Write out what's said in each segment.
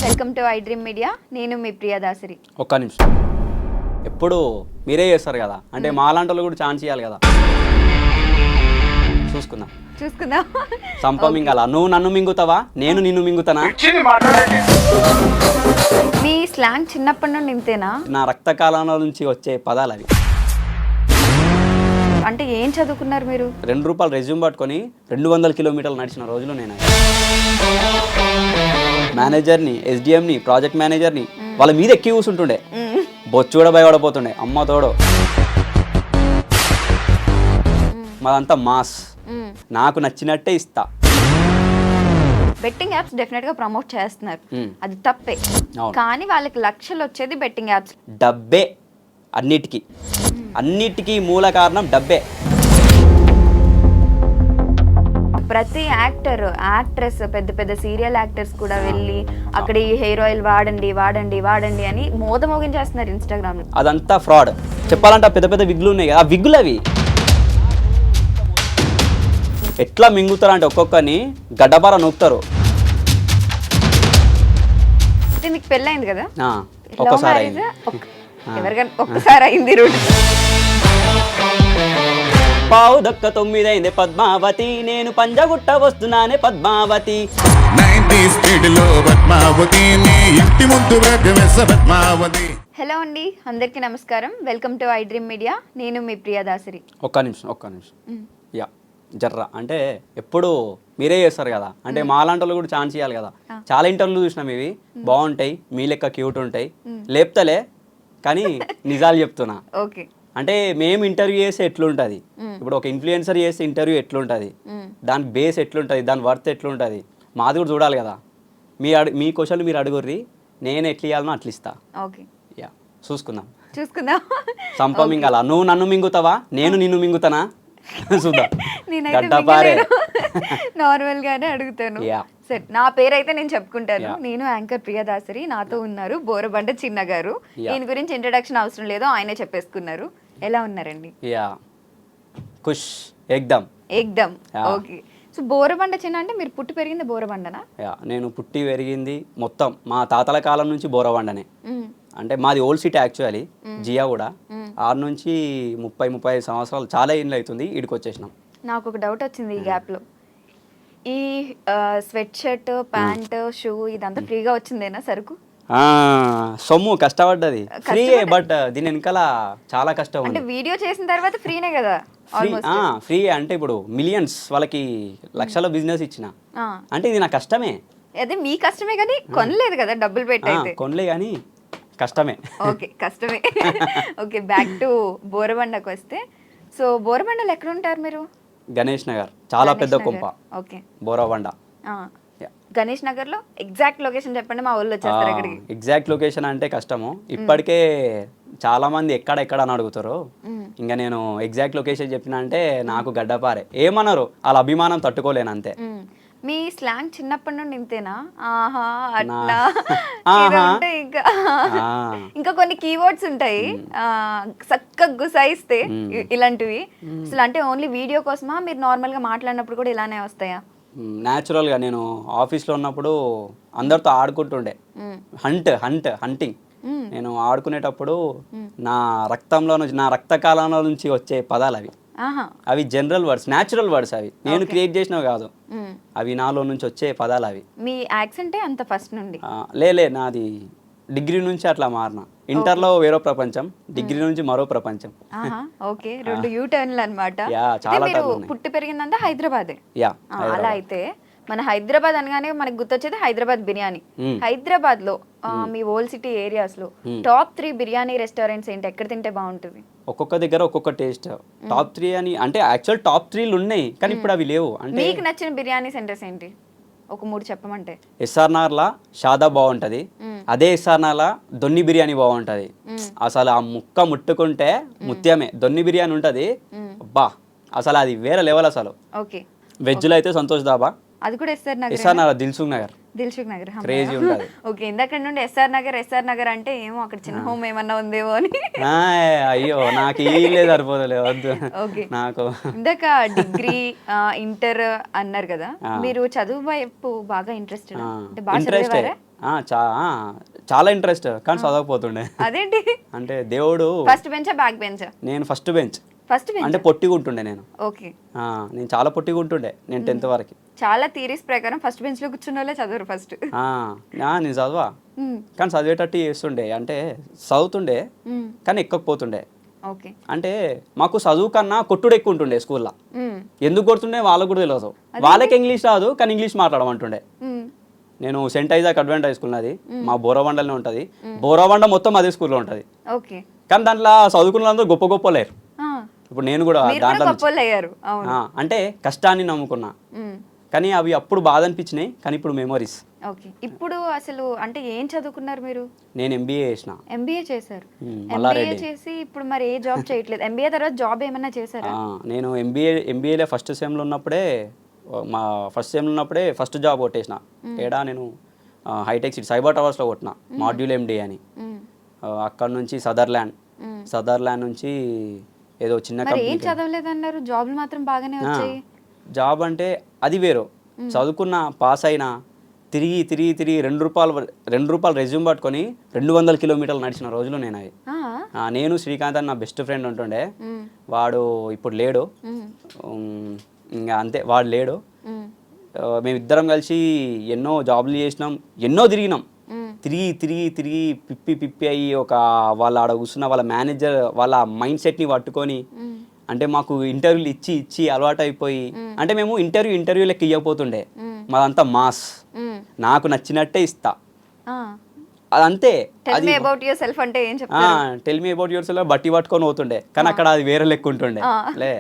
Welcome to I dream media. నేను మీ ప్రియదాసరి. ఒక్క నిమిషం. ఎప్పుడు మీరే చేస్తారు కదా, అంటే మాలాంటి వాళ్ళు కూడా ఛాన్స్ ఇవ్వాలి కదా. చూసుకుందాం. సంప మింగాల. నువ్వు నన్ను మింగుతావా, నేను నిన్ను మింగుతానా? మీ స్లాంగ్ చిన్నప్పటి నుండి ఇంతేనా? నా రక్త కాలంలో నుంచి వచ్చే పదాలు అవి. అంటే ఏం చదువుకున్నారు మీరు? ₹2 రెజ్యూమ్ పట్టుకొని 200 కిలోమీటర్లు నడిచిన రోజులు నేను. మేనేజర్ని, ఎస్డిఎంని, ప్రాజెక్ట్ మేనేజర్ని వాళ్ళ మీద ఎక్కి కూర్చుంటుండే. బొచ్చు కూడా భయపడపోతుండే. అమ్మ తోడు మాదంతా మాస్. నాకు నచ్చినట్టే ఇస్తా. బెట్టింగ్ యాప్స్ డెఫినెట్ గా ప్రమోట్ చేస్తున్నారు, అది తప్పే. కానీ వాళ్ళకి లక్షలు వచ్చేది బెట్టింగ్ యాప్స్. డబ్బే అన్నిటికీ మూల కారణం డబ్బే. ప్రతి యాక్టర్, యాక్ట్రెస్, పెద్ద పెద్ద సీరియల్ యాక్టర్స్ కూడా వెళ్ళి అక్కడ ఈ హెయిర్ ఆయిల్ వాడండి అని మోగించేస్తున్నారు ఇన్స్టాగ్రామ్ లో. అదంతా ఫ్రాడ్. చెప్పాలంటే పెద్ద పెద్ద విగ్గులు ఉన్నాయి కదా, ఆ విగ్గులు అవి ఎట్లా మింగుతారు అంటే ఒక్కొక్కరిని గడ్డపార నొక్కుతారు. మీకు పెళ్ళైంది కదా? ఒక్కసారి ఎవరికైనా ఒక్కసారి అయింది. పావు దక్క 9 అయింది పద్మావతి, నేను పంజగుట్ట వస్తున్నానే పద్మావతి. హలో అండి, అందరికీ నమస్కారం. Welcome to I dream media. నేను మీ ప్రియదాసరి. ఒక్క నిమిషం. యా జర్రా అంటే ఎప్పుడు మీరే చేస్తారు కదా, అంటే మాలాంటి వాళ్ళు కూడా ఛాన్స్ ఇవ్వాలి కదా. చాలా ఇంటర్వ్యూలు చూసినాం, ఇవి బాగుంటాయి, మీ లెక్క క్యూట్ ఉంటాయి. లేపుతలే కానీ నిజాలు చెప్తున్నా. ఓకే. అంటే మేము ఇంటర్వ్యూ చేస్తే ఎట్లుంటుంది, ఇప్పుడు ఒక ఇన్ఫ్లుయెన్సర్ చేస్తే ఇంటర్వ్యూ ఎట్లుంటుంది, దాని బేస్ ఎట్లుంటుంది, దాని వర్త్ ఎట్లుంటుంది, మాది కూడా చూడాలి కదా. మీ క్వశ్చన్లు మీరు అడుగుర్రి, నేను ఎట్లా ఇవ్వాలనో అట్లా ఇస్తా. ఓకే. యా చూసుకుందాం. సంప మింగాల. నువ్వు నన్ను మింగుతావా, నేను నిన్ను మింగుతానా? నార్మల్ గానే అడుగుతాను. సరే, నా పేరైతే నేను చెప్పుకుంటాను. నేను యాంకర్ ప్రియదాసరి. నాతో ఉన్నారు బోరబండ చిన్న గారు. దీని గురించి ఇంట్రడక్షన్ అవసరం లేదు, ఆయనే చెప్పేసుకున్నారు. ఎలా ఉన్నారండి? ఖుష్ ఏక్దమ్. ఓకే. సో బోరబండ చిన్న అంటే మీరు పుట్టి పెరిగింది బోరబండనా? నేను పుట్టి పెరిగింది మొత్తం మా తాతల కాలం నుంచి బోరబండనే. అంటే మాది ఓల్డ్ సిటీ యాక్చువల్లీ, జియా కూడా. 6 నుంచి 30-35 సంవత్సరాలు, చాలా ఏళ్ళు అవుతుంది ఇక్కడికి వచ్చేసినాం. నాకు ఒక డౌట్ వచ్చింది ఈ గ్యాప్ లో. ఈ స్వెట్ షర్ట్, ప్యాంట్, షూ ఇదంతా ఫ్రీగా వచ్చిందేనా సరుకు? సొమ్ము కష్టపడ్డది ఫ్రీ, బట్ దీని వెనకాల చాలా కష్టం. అంటే వీడియో చేసిన తర్వాత ఫ్రీనే కదా? ఫ్రీ అంటే ఇప్పుడు మిలియన్స్ వాళ్ళకి లక్షల బిజినెస్ ఇచ్చిన అంటే ఇది నా కష్టమే. అదే మీ కష్టమే కానీ కొనలేదు కదా, డబ్బులు పెట్టి కొనలే కానీ కష్టమే. ఓకే, కష్టమే. ఓకే, బ్యాక్ టు బోరబండకు వస్తే, సో బోరబండలో ఎక్కడ ఉంటారు మీరు? గణేష్ నగర్, చాలా పెద్ద కొంప. ఓకే, బోరబండ. గణేష్ నగర్ లో ఎగ్జాక్ట్ లొకేషన్ చెప్పండి, మా ఊళ్ళో వచ్చేస్తారు అక్కడికి. ఎగ్జాక్ట్ లొకేషన్ అంటే కష్టము, ఇప్పటికే చాలా మంది ఎక్కడ అని అడుగుతారు. ఇంకా నేను ఎగ్జాక్ట్ లొకేషన్ చెప్పిన అంటే నాకు గడ్డపారే, ఏమన్నారు వాళ్ళ అభిమానం తట్టుకోలేను అంతే. మీ స్లాంగ్ చిన్నప్పటి నుండి ఇంతేనా? ఆహా, అట్లా అంటే ఇంకా కొన్ని కీవర్డ్స్ ఉంటాయి చక్కగా గుసాయిస్తే ఇలాంటివి. అసలు అంటే ఓన్లీ వీడియో కోసమా, మీరు నార్మల్ గా మాట్లాడినప్పుడు కూడా ఇలానే వస్తాయా? న్యాచురల్గా నేను ఆఫీస్లో ఉన్నప్పుడు అందరితో ఆడుకుంటుండే. హంటింగ్. నేను ఆడుకునేటప్పుడు నా రక్తంలో నుంచి, నా రక్త కాలంలో నుంచి వచ్చే పదాలు అవి జనరల్ వర్డ్స్, న్యాచురల్ వర్డ్స్. అవి నేను క్రియేట్ చేసినవి కాదు, అవి నాలో నుంచి వచ్చే పదాలు అవి. మీ యాక్సెంటే అంత ఫస్ట్ నుండి? లే నాది డిగ్రీ నుంచి అట్లా మారిన. ఇంటర్లో వేరో ప్రపంచం, డిగ్రీ నుంచి మరో ప్రపంచం. ఓకే, 2 యూటర్న్లు అన్నమాట. పుట్టి పెరిగిందంతా హైదరాబాదే. అలా అయితే మన హైదరాబాద్ అనగానే మనకు గుర్తొచ్చేది హైదరాబాద్ బిర్యానీ. హైదరాబాద్ లో మీ ఓల్డ్ సిటీ ఏరియాస్ లో టాప్ 3 బిర్యానీ రెస్టారెంట్స్ ఏంటి? ఎక్కడ తింటే బాగుంటుంది? ఒక్కొక్క దగ్గర ఒక్కొక్క టేస్ట్. టాప్ 3 అని అంటే యాక్చువల్ టాప్ 3 ఉన్నాయి, కానీ ఇప్పుడు అవి లేవు. అంటే మీకు నచ్చిన బిర్యానీ సెంటర్స్ ఏంటి? ఒక 3 చెప్పమంటే. ఎస్ఆర్ నగర్లా షాదా బాగుంటది, అదే ఎస్ఆర్ నగర్లా దొన్ని బిర్యానీ బాగుంటది. అసలు ఆ ముక్క ముట్టుకుంటే ముత్యమే. దొన్ని బిర్యానీ ఉంటది, అబ్బా అసలు అది వేరే లెవెల్ అసలు. ఓకే. వెజ్ లో అయితే సంతోష్ దాబా, అది కూడా ఎస్ఆర్ నగర్ దిల్సుఖ్ నగర్. దిల్సుఖ్ నగర్ క్రేజీ ఉంటుంది. ఓకే, ఇందాక నుండి ఎస్ఆర్ నగర్ అంటే ఏమో అక్కడ చిన్న హోమ్ ఏమన్నా ఉందేమో అని. అయ్యో నాకు ఇల్లే సరిపోదలే వద్దు ఓకే, నాకు. ఇందాక డిగ్రీ ఇంటర్ అన్నారు కదా, మీరు చదువు వైపు బాగా ఇంట్రెస్ట్ అంటే బాగా చదివేవారా? చాలా ఇంట్రెస్ట్, కానీ చదవకపోతుండే. అదేంటి అంటే దేవుడు. ఫస్ట్ బెంచా బ్యాక్ బెంచా? నేను ఫస్ట్ బెంచ్. ఫస్ట్ బెంచ్ అంటే పొట్టిగా ఉంటుండే నేను. ఓకే, నేను చాలా పొట్టిగా ఉంటుండే నేను 10th వరకు. చాలా థీరీస్ ప్రకారం ఫస్ట్ బెంచ్ లో కూర్చున్న వాళ్ళే చదవరు ఫస్ట్. నేను చదవా, కానీ చదివేటట్టు చేస్తుండే, అంటే చదువుతుండే కానీ ఎక్కకపోతుండే. ఓకే, అంటే మాకు చదువు కన్నా కొట్టుడు ఎక్కువ ఉంటుండే స్కూల్లో. ఎందుకు కొడుతుండే వాళ్ళకు కూడా తెలియదు. వాళ్ళకి ఇంగ్లీష్ రాదు కానీ ఇంగ్లీష్ మాట్లాడమంటుండే. నేను saint Isaac advent high school నాది, మా బోరబండలోనే ఉంటుంది. బోరబండ మొత్తం అదే స్కూల్లో ఉంటుంది. ఓకే, కానీ దాంట్లో చదువుకున్న గొప్ప గొప్ప లేరు. ఇప్పుడు నేను కూడా దాంట్లో అంటే కష్టాన్ని నమ్ముకున్నా, కానీ అవి అప్పుడు బాధ అనిపించినాయి, కానీ ఇప్పుడు మెమరీస్. ఓకే, ఇప్పుడు అసలు అంటే ఏం చదువుకున్నారు మీరు? నేను ఎంబీఏ చేసిన. ఎంబీఏ చేశారు. ఎంబీఏ చేసి ఇప్పుడు మరి ఏ జాబ్ చేయట్లేదు. ఎంబీఏ తర్వాత జాబ్ ఏమైనా చేశారా? నేను ఎంబీఏలో ఫస్ట్ సెమ్లో ఉన్నప్పుడే ఫస్ట్ జాబ్ కొట్టేసిన. ఏడా నేను హైటెక్ సిటీ సైబర్ టవర్స్లో కొట్టిన, మాడ్యూల్ ఎండి అని. అక్కడ నుంచి సదర్లాండ్ నుంచి ఏదో చిన్న కంపెనీ. ఏం చదవలేదన్నారు, జాబ్లు మాత్రం బాగానే వచ్చాయి. జాబ్ అంటే అది వేరు. చదువుకున్న పాస్ అయినా తిరిగి 2 రూపాయలు రెజ్యూమ్ పట్టుకొని 200 కిలోమీటర్లు నడిచిన రోజులు నేను అవి. నేను శ్రీకాంత్ అని నా బెస్ట్ ఫ్రెండ్ ఉంటుండే, వాడు ఇప్పుడు లేడు. ఇంకా అంతే, వాడు లేడు. మేమిద్దరం కలిసి ఎన్నో జాబ్లు చేసినాం, ఎన్నో తిరిగినాం. తిరిగి పిప్పి అయ్యి వాళ్ళ ఆడ కూర్చున్న వాళ్ళ మేనేజర్ వాళ్ళ మైండ్ సెట్ని పట్టుకొని, అంటే మాకు ఇంటర్వ్యూలు ఇచ్చి అలవాటు అయిపోయి, అంటే మేము ఇంటర్వ్యూ లెక్క ఇవ్వకపోతుండే, మాదంతా మాస్, నాకు నచ్చినట్టే ఇస్తా, అదంతే. Tell me about your self అంటే ఏం చెప్తారు? Tell me about your self బట్టి పట్టుకొని పోతుండే, కానీ అక్కడ అది వేరే లెక్క ఉంటుండే. లే,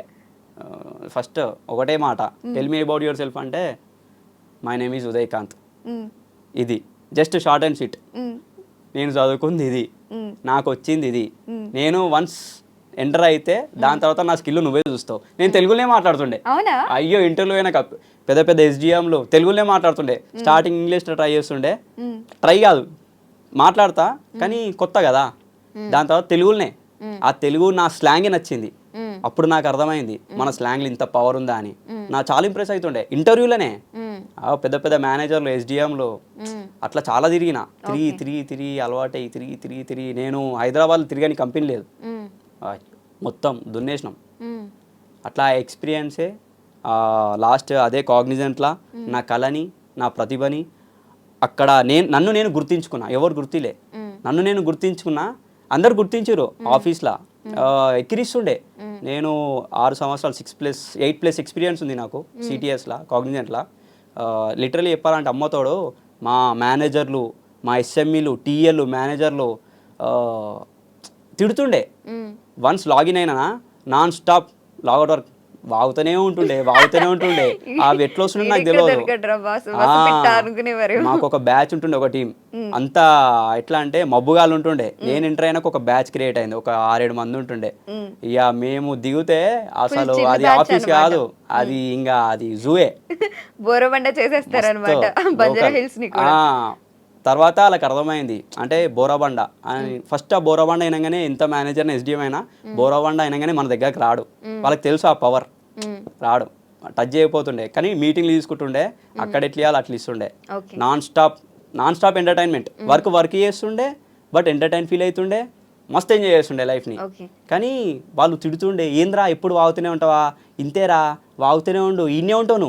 ఫస్ట్ ఒకటే మాట, tell me about your self అంటే మై నేమ్ ఈజ్ ఉదయకాంత్, ఇది జస్ట్ షార్ట్ అండ్ స్వీట్. నేను చదువుకుంది ఇది, నాకు వచ్చింది ఇది. నేను వన్స్ ఎంటర్ అయితే దాని తర్వాత నా స్కిల్ నువ్వే చూస్తావు. నేను తెలుగులోనే మాట్లాడుతుండే. అయ్యో, ఇంటర్వ్యూ అయినా పెద్ద ఎస్డిఎంలో తెలుగులోనే మాట్లాడుతుండే. స్టార్టింగ్ ఇంగ్లీష్ ట్రై చేస్తుండే, ట్రై కాదు మాట్లాడతా, కానీ కొత్త కదా. దాని తర్వాత తెలుగులోనే, ఆ తెలుగు నా స్లాంగే నచ్చింది. అప్పుడు నాకు అర్థమైంది మన స్లాంగ్లో ఇంత పవర్ ఉందా అని. నాకు చాలా ఇంప్రెస్ అవుతుండే ఇంటర్వ్యూలోనే. పెద్ద మేనేజర్లు ఎస్డిఎంలో అట్లా చాలా తిరిగి అలవాటై తిరిగి నేను హైదరాబాద్లో తిరిగాని కంపెనీ లేదు, మొత్తం దున్నేసినాం. అట్లా ఎక్స్పీరియన్సే లాస్ట్ అదే కాగ్నిజెంట్లా నా కళని, నా ప్రతిభని అక్కడ నన్ను నేను గుర్తించుకున్నా. ఎవరు గుర్తిలే, నన్ను నేను గుర్తించుకున్నా. అందరు గుర్తించారు ఆఫీస్లో, ఎక్కిరిస్తుండే. నేను 6 సంవత్సరాలు 8+ ఎక్స్పీరియన్స్ ఉంది నాకు సిటిఎస్లో, కాగ్నిజెంట్లో. లిటరలీ చెప్పాలంటే అమ్మతోడు మా మేనేజర్లు, మా ఎస్ఎంఈలు, టీఎల్లు, మేనేజర్లు తిడుతుండే. వన్స్ లాగిన్ అయినా నాన్ స్టాప్ లాగౌట్ వర్క్ వాగుతూనే ఉంటుండే. అవి ఎట్లా వస్తుండే నాకు తెలియదు. మాకు ఒక బ్యాచ్ ఉంటుండే, ఒక టీం అంతా. ఎట్లా అంటే మబ్బుగాలు ఉంటుండే. నేను ఎంటర్ అయినాక ఒక బ్యాచ్ క్రియేట్ అయింది, ఒక 6-7 మంది ఉంటుండే. ఇక మేము దిగితే అసలు అది ఆఫీస్ కాదు, అది ఇంకా అది జూయే. బోరబండ చేసేస్తారన్నమాట బంజారా హిల్స్ ని. తర్వాత వాళ్ళకి అర్థమైంది అంటే బోరబండ అని. ఫస్ట్ ఆ బోరబండ అయినాగానే ఎంత మేనేజర్ని ఎస్డిఎం అయినా బోరబండ అయినాగానే మన దగ్గరకు రాడు. వాళ్ళకి తెలుసు ఆ పవర్, రాడు, టచ్ చేయకపోతుండే. కానీ మీటింగ్లు తీసుకుంటుండే, అక్కడ ఎట్లా ఇవ్వాలి అట్లా ఇస్తుండే. Non stop entertainment. వర్క్ చేస్తుండే, బట్ ఎంటర్టైన్ ఫీల్ అవుతుండే, మస్తు ఎంజాయ్ చేస్తుండే లైఫ్ని. కానీ వాళ్ళు తిడుతుండే, ఏంద్రా ఎప్పుడు వాగుతూనే ఉంటావా, ఇంతేరా వాగుతూనే ఉండు, ఈయనే ఉంటావు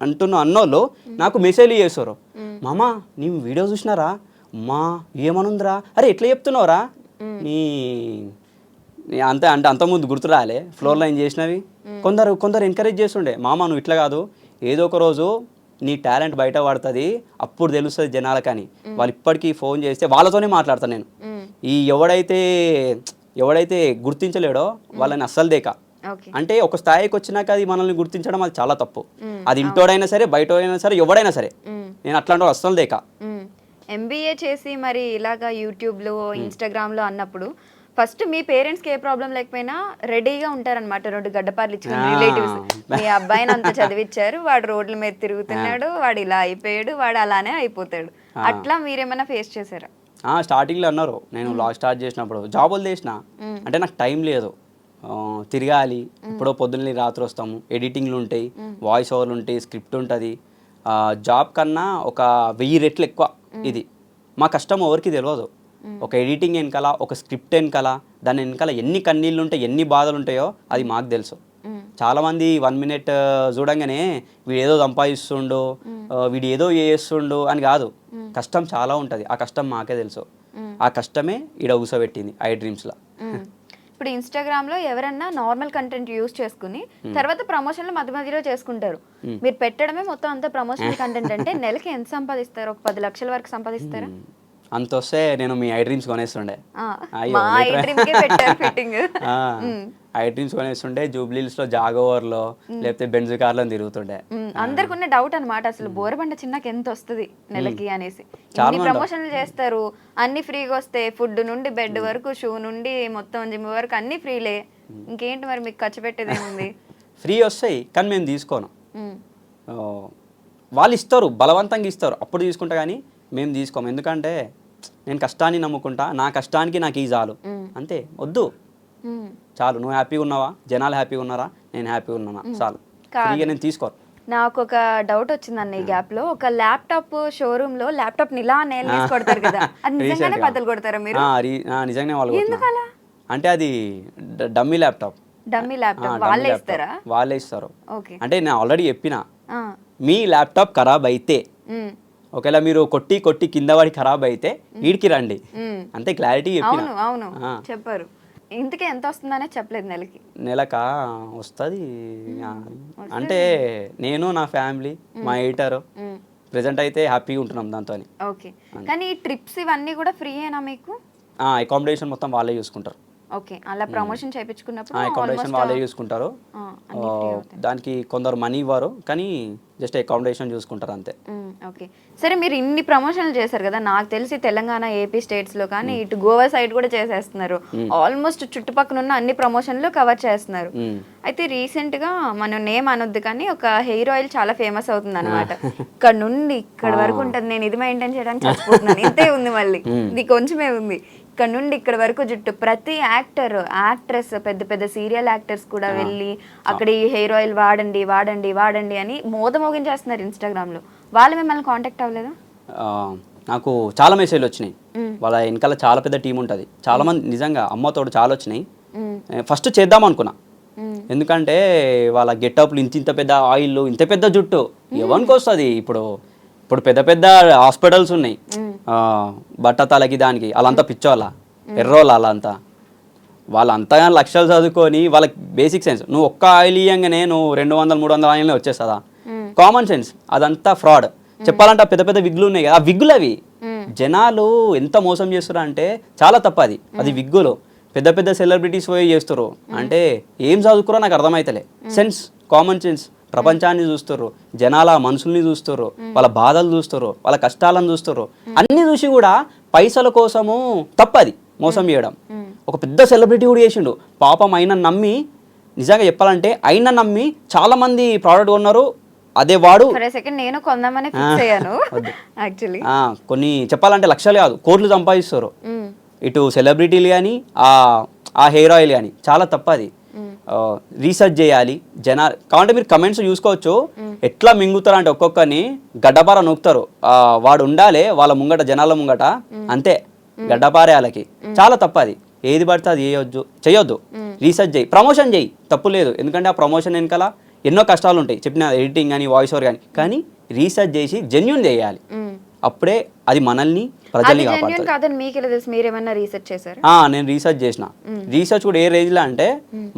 అంటున్నావు అన్నోళ్ళు నాకు మెసేజ్లు చేస్తారు. మామా నీ వీడియో చూసినారా, మా ఏమనుందిరా, అరే ఎట్లా చెప్తున్నావురా, నీ అంతే అంటే అంతకుముందు గుర్తు రాలే ఫ్లోర్ లైన్ చేసినవి. కొందరు ఎంకరేజ్ చేస్తుండే, మామ నువ్వు ఇట్లా కాదు, ఏదో ఒక రోజు నీ టాలెంట్ బయట పడుతుంది, అప్పుడు తెలుస్తుంది జనాలకని. వాళ్ళు ఇప్పటికీ ఫోన్ చేస్తే వాళ్ళతోనే మాట్లాడతాను నేను. ఈ ఎవడైతే గుర్తించలేడో వాళ్ళని అస్సలు దేక. అంటే ఒక స్థాయికి వచ్చినాక అది మనల్ని గుర్తించడం అది చాలా తప్పు. అది ఇంటోడైనా సరే, బయటైనా సరే, ఎవడైనా సరే. నేను అట్లాంటి వాళ్ళు అస్సలు దేక. ఎంబీఏ చేసి మరి ఇలాగా యూట్యూబ్లో, ఇన్స్టాగ్రామ్లో అన్నప్పుడు ఫస్ట్ మీ పేరెంట్స్ కి ఏ ప్రాబ్లం లేకపోయినా రెడీగా ఉంటారన్నమాట, 2 గడ్డపార్లు ఇచ్చుకుని రిలేటివ్స్. మీ అబ్బాయిని అంత చదివించారు, వాడు రోడ్ల మీద తిరుగుతున్నాడు, వాడు ఇలా అయిపోయాడు, వాడు అలానే అయిపోతాడు. అట్లా మీరేమైనా ఫేస్ చేశారా? స్టార్టింగ్లో అన్నారు, నేను వ్లాగ్ స్టార్ట్ చేసినప్పుడు జాబులు చేసిన అంటే నాకు టైం లేదు, తిరగాలి, ఎప్పుడో పొద్దున్న రాత్రి వస్తాము, ఎడిటింగ్లు ఉంటాయి, వాయిస్ ఓవర్లు ఉంటాయి, స్క్రిప్ట్ ఉంటుంది. జాబ్ కన్నా ఒక 1000 రెట్లు ఎక్కువ ఇది. మా కష్టం ఎవరికి తెలియదు. ఒక ఎడిటింగ్ వెనకాల, ఒక స్క్రిప్ట్ వెనకాల, దాని వెనకాల ఎన్ని కన్నీళ్ళు ఉంటాయి, ఎన్ని బాధలు ఉంటాయో అది మాకు తెలుసు. చాలామంది 1 మినిట్ చూడంగానే వీడు ఏదో సంపాదిస్తుండు, వీడు ఏదో చేస్తుండు అని కాదు. కష్టం చాలా ఉంటుంది, ఆ కష్టం మాకే తెలుసు. ఆ కష్టమే ఈడ ఊసబెట్టింది ఐ డ్రీమ్స్లో. ఇప్పుడు ఇన్స్టాగ్రామ్ లో ఎవరన్నా నార్మల్ కంటెంట్ యూస్ చేసుకుని తర్వాత ప్రమోషన్లు మధ్య మధ్యలో చేసుకుంటారు. మీరు పెట్టడమే మొత్తం అంతా ప్రమోషనల్ కంటెంట్ అంటే నెలకి ఎంత సంపాదిస్తారు? ఒక 10 లక్షల వరకు సంపాదిస్తారా? అంత వస్తే నేను మీ ఐ డ్రీమ్స్ కొనేస్తుండే. ఐ డ్రీమ్స్ కొనేస్తుండే, జూబ్లీస్లో జాగోవర్లో లేకపోతే బెంజ్ కార్లో తిరుగుతుండే. అందరికి ఉన్న డౌట్ అనమాట, అసలు బోరబండ చిన్నకి ఎంత వస్తుంది నెలకి అనేసి. ఇన్ని ప్రమోషన్లు చేస్తారు, అన్ని ఫ్రీగా వస్తాయి, ఫుడ్ నుండి బెడ్ వరకు, షూ నుండి మొత్తం జిమ్ వరకు అన్ని ఫ్రీలే, ఇంకేంటి మరి మీకు ఖర్చు పెట్టేది ఏముంది? ఫ్రీ వస్తాయి కానీ మేము తీసుకోను. వాళ్ళు ఇస్తారు, బలవంతంగా ఇస్తారు, అప్పుడు తీసుకుంటా కానీ మేము తీసుకోము. ఎందుకంటే నేను కష్టాన్ని నమ్ముకుంటా, నా కష్టానికి నాకు ఈ చాలు, అంతే. వద్దు, చాలు. నువ్వు హ్యాపీగా ఉన్నావా, జనాలు హ్యాపీగా ఉన్నారా, నేను హ్యాపీగా ఉన్నానా, చాలు. ఫ్రీగా నేను తీసుకోను. నాకు ఒక డౌట్ వచ్చిందన్న ఈ గ్యాప్ లో, ఒక ల్యాప్టాప్ షోరూమ్ లో ల్యాప్టాప్ నిలా నేల్ తీసి కొడతారు కదా, అది నిజంగానే బద్దలు కొడతారా మీరు? నిజంగానే వాళ్ళు కొడతారు. అంటే అది డమ్మీ ల్యాప్టాప్. డమ్మీ ల్యాప్టాప్ వాళ్ళే ఇస్తారా? వాళ్ళే ఇస్తారు. అంటే నేను ఆల్రెడీ చెప్పిన, మీ ల్యాప్టాప్ ఖరాబ్ అయితే, ఒకవేళ మీరు కొట్టి కింద పడి ఖరాబ్ అయితే వీడికి రండి, అంతే. క్లారిటీ చెప్పిన. అవును చెప్పారు. ఇంతకీ ఎంత వస్తుందనే చెప్పలేదు నెలకి? నెలకా వస్తుంది అంటే నేను, నా ఫ్యామిలీ, మా ఎడిటర్ ప్రెజెంట్ అయితే హ్యాపీగా ఉంటున్నాం దాంతో. ఓకే, కానీ ఈ ట్రిప్స్ ఇవన్నీ కూడా ఫ్రీయేనా మీకు? అకామిడేషన్ మొత్తం వాళ్ళే చూసుకుంటారు. ఓకే, అలా ప్రమోషన్ చేయించుకున్నప్పుడు అకామిడేషన్ వాళ్ళే చూసుకుంటారు. దానికి కొందరు మనీ ఇవ్వరు, కానీ జస్ట్ అకామిడేషన్ చూసుకుంటారు అంతే. ఓకే, సరే. మీరు ఇన్ని ప్రమోషన్లు చేశారు కదా, నాకు తెలిసి తెలంగాణ, ఏపీ స్టేట్స్ లో కానీ ఇటు గోవా సైడ్ కూడా చేసేస్తున్నారు. ఆల్మోస్ట్ చుట్టుపక్కల ఉన్న అన్ని ప్రమోషన్లు కవర్ చేస్తున్నారు. అయితే రీసెంట్ గా మనం నేమ్ అనొద్దు కానీ ఒక హెయిర్ ఆయిల్ చాలా ఫేమస్ అవుతుంది అనమాట. ఇక్కడ నుండి ఇక్కడ వరకు ఉంటుంది. నేను ఇది మెయింటైన్ చేయడానికి చచ్చిపోతున్నాను, ఇంతే ఉంది, మళ్ళీ ఇది కొంచెమే ఉంది. ఇక్కడ నుండి ఇక్కడ వరకు జుట్టు. ప్రతి యాక్టర్, యాక్ట్రెస్, పెద్ద పెద్ద సీరియల్ యాక్టర్స్ కూడా వెళ్ళి అక్కడ ఈ హెయిర్ ఆయిల్ వాడండి వాడండి వాడండి అని మోగించేస్తున్నారు ఇన్స్టాగ్రామ్ లో. వాళ్ళు మిమ్మల్ని కాంటాక్ట్ అవ్వలేదా? నాకు చాలా మెసేజ్లు వచ్చినాయి. వాళ్ళ వెనకాల చాలా పెద్ద టీం ఉంటుంది, చాలా మంది. నిజంగా అమ్మతోడు చాలా వచ్చినాయి. ఫస్ట్ చేద్దాం అనుకున్నా, ఎందుకంటే వాళ్ళ గెటప్లు, ఇంత పెద్ద ఆయిల్, ఇంత పెద్ద జుట్టు ఎవరికి వస్తుంది? ఇప్పుడు పెద్ద పెద్ద హాస్పిటల్స్ ఉన్నాయి, బట్టతలకి దానికి, వాళ్ళంతా పిచ్చోళ్ళ, ఎర్రోళ్ళ, వాళ్ళంతా లక్షలు చదువుకొని వాళ్ళకి బేసిక్ సెన్స్. నువ్వు ఒక్క ఆయిల్ ఇయ్యంగానే నువ్వు 200-300 ఆయిల్నే వచ్చేస్తుందా? Common sense. అదంతా ఫ్రాడ్. చెప్పాలంటే పెద్ద పెద్ద విగ్గులు ఉన్నాయి కదా, ఆ విగ్గులు అవి. జనాలు ఎంత మోసం చేస్తారు అంటే చాలా తప్పు. అది విగ్గులు. పెద్ద పెద్ద సెలబ్రిటీస్ పోయి చేస్తారు అంటే ఏం చదువుకురో నాకు అర్థమవుతలే. Sense, common sense. ప్రపంచాన్ని చూస్తారు, జనాల మనుషుల్ని చూస్తారు, వాళ్ళ బాధలు చూస్తారు, వాళ్ళ కష్టాలను చూస్తారు. అన్ని చూసి కూడా పైసల కోసము తప్పది మోసం చేయడం. ఒక పెద్ద సెలబ్రిటీ కూడా చేసిండు పాపం. అయినా నమ్మి, నిజంగా చెప్పాలంటే అయినా నమ్మి చాలా మంది ప్రోడక్ట్ కొన్నారు. అదే వాడు నేను కొందామని ఫిక్స్ అయ్యాను యాక్చువల్లీ. కొన్ని చెప్పాలంటే లక్షలు కాదు, కోట్లు సంపాదిస్తారు ఇటు సెలబ్రిటీలు కానీ ఆ హెయిర్ ఆయిల్ కానీ. చాలా తప్పది. రీసెర్చ్ చేయాలి. కాబట్టి మీరు కమెంట్స్ చూసుకోవచ్చు, ఎట్లా మింగుతారు అంటే ఒక్కొక్కరిని గడ్డపార నొక్కుతారు. వాడు ఉండాలి వాళ్ళ ముంగట, జనాల ముంగట, అంతే. గడ్డపారే వాళ్ళకి. చాలా తప్పది. ఏది పడితే అది చేయొద్దు. రీసెర్చ్ చేయి, ప్రమోషన్ చేయి, తప్పు లేదు. ఎందుకంటే ఆ ప్రమోషన్ వెనకాల ఎన్నో కష్టాలు ఉంటాయి, చెప్పిన ఎడిటింగ్ కానీ, వాయిస్ ఓవర్ కానీ. కానీ రీసెర్చ్ చేసి జెన్యూన్ చేయాలి, అప్పుడే అది మనల్ని, ప్రజల్ని కాపాడుతుంది. నేను రీసెర్చ్ చేసిన. రీసెర్చ్ కూడా ఏ రేంజ్లో అంటే,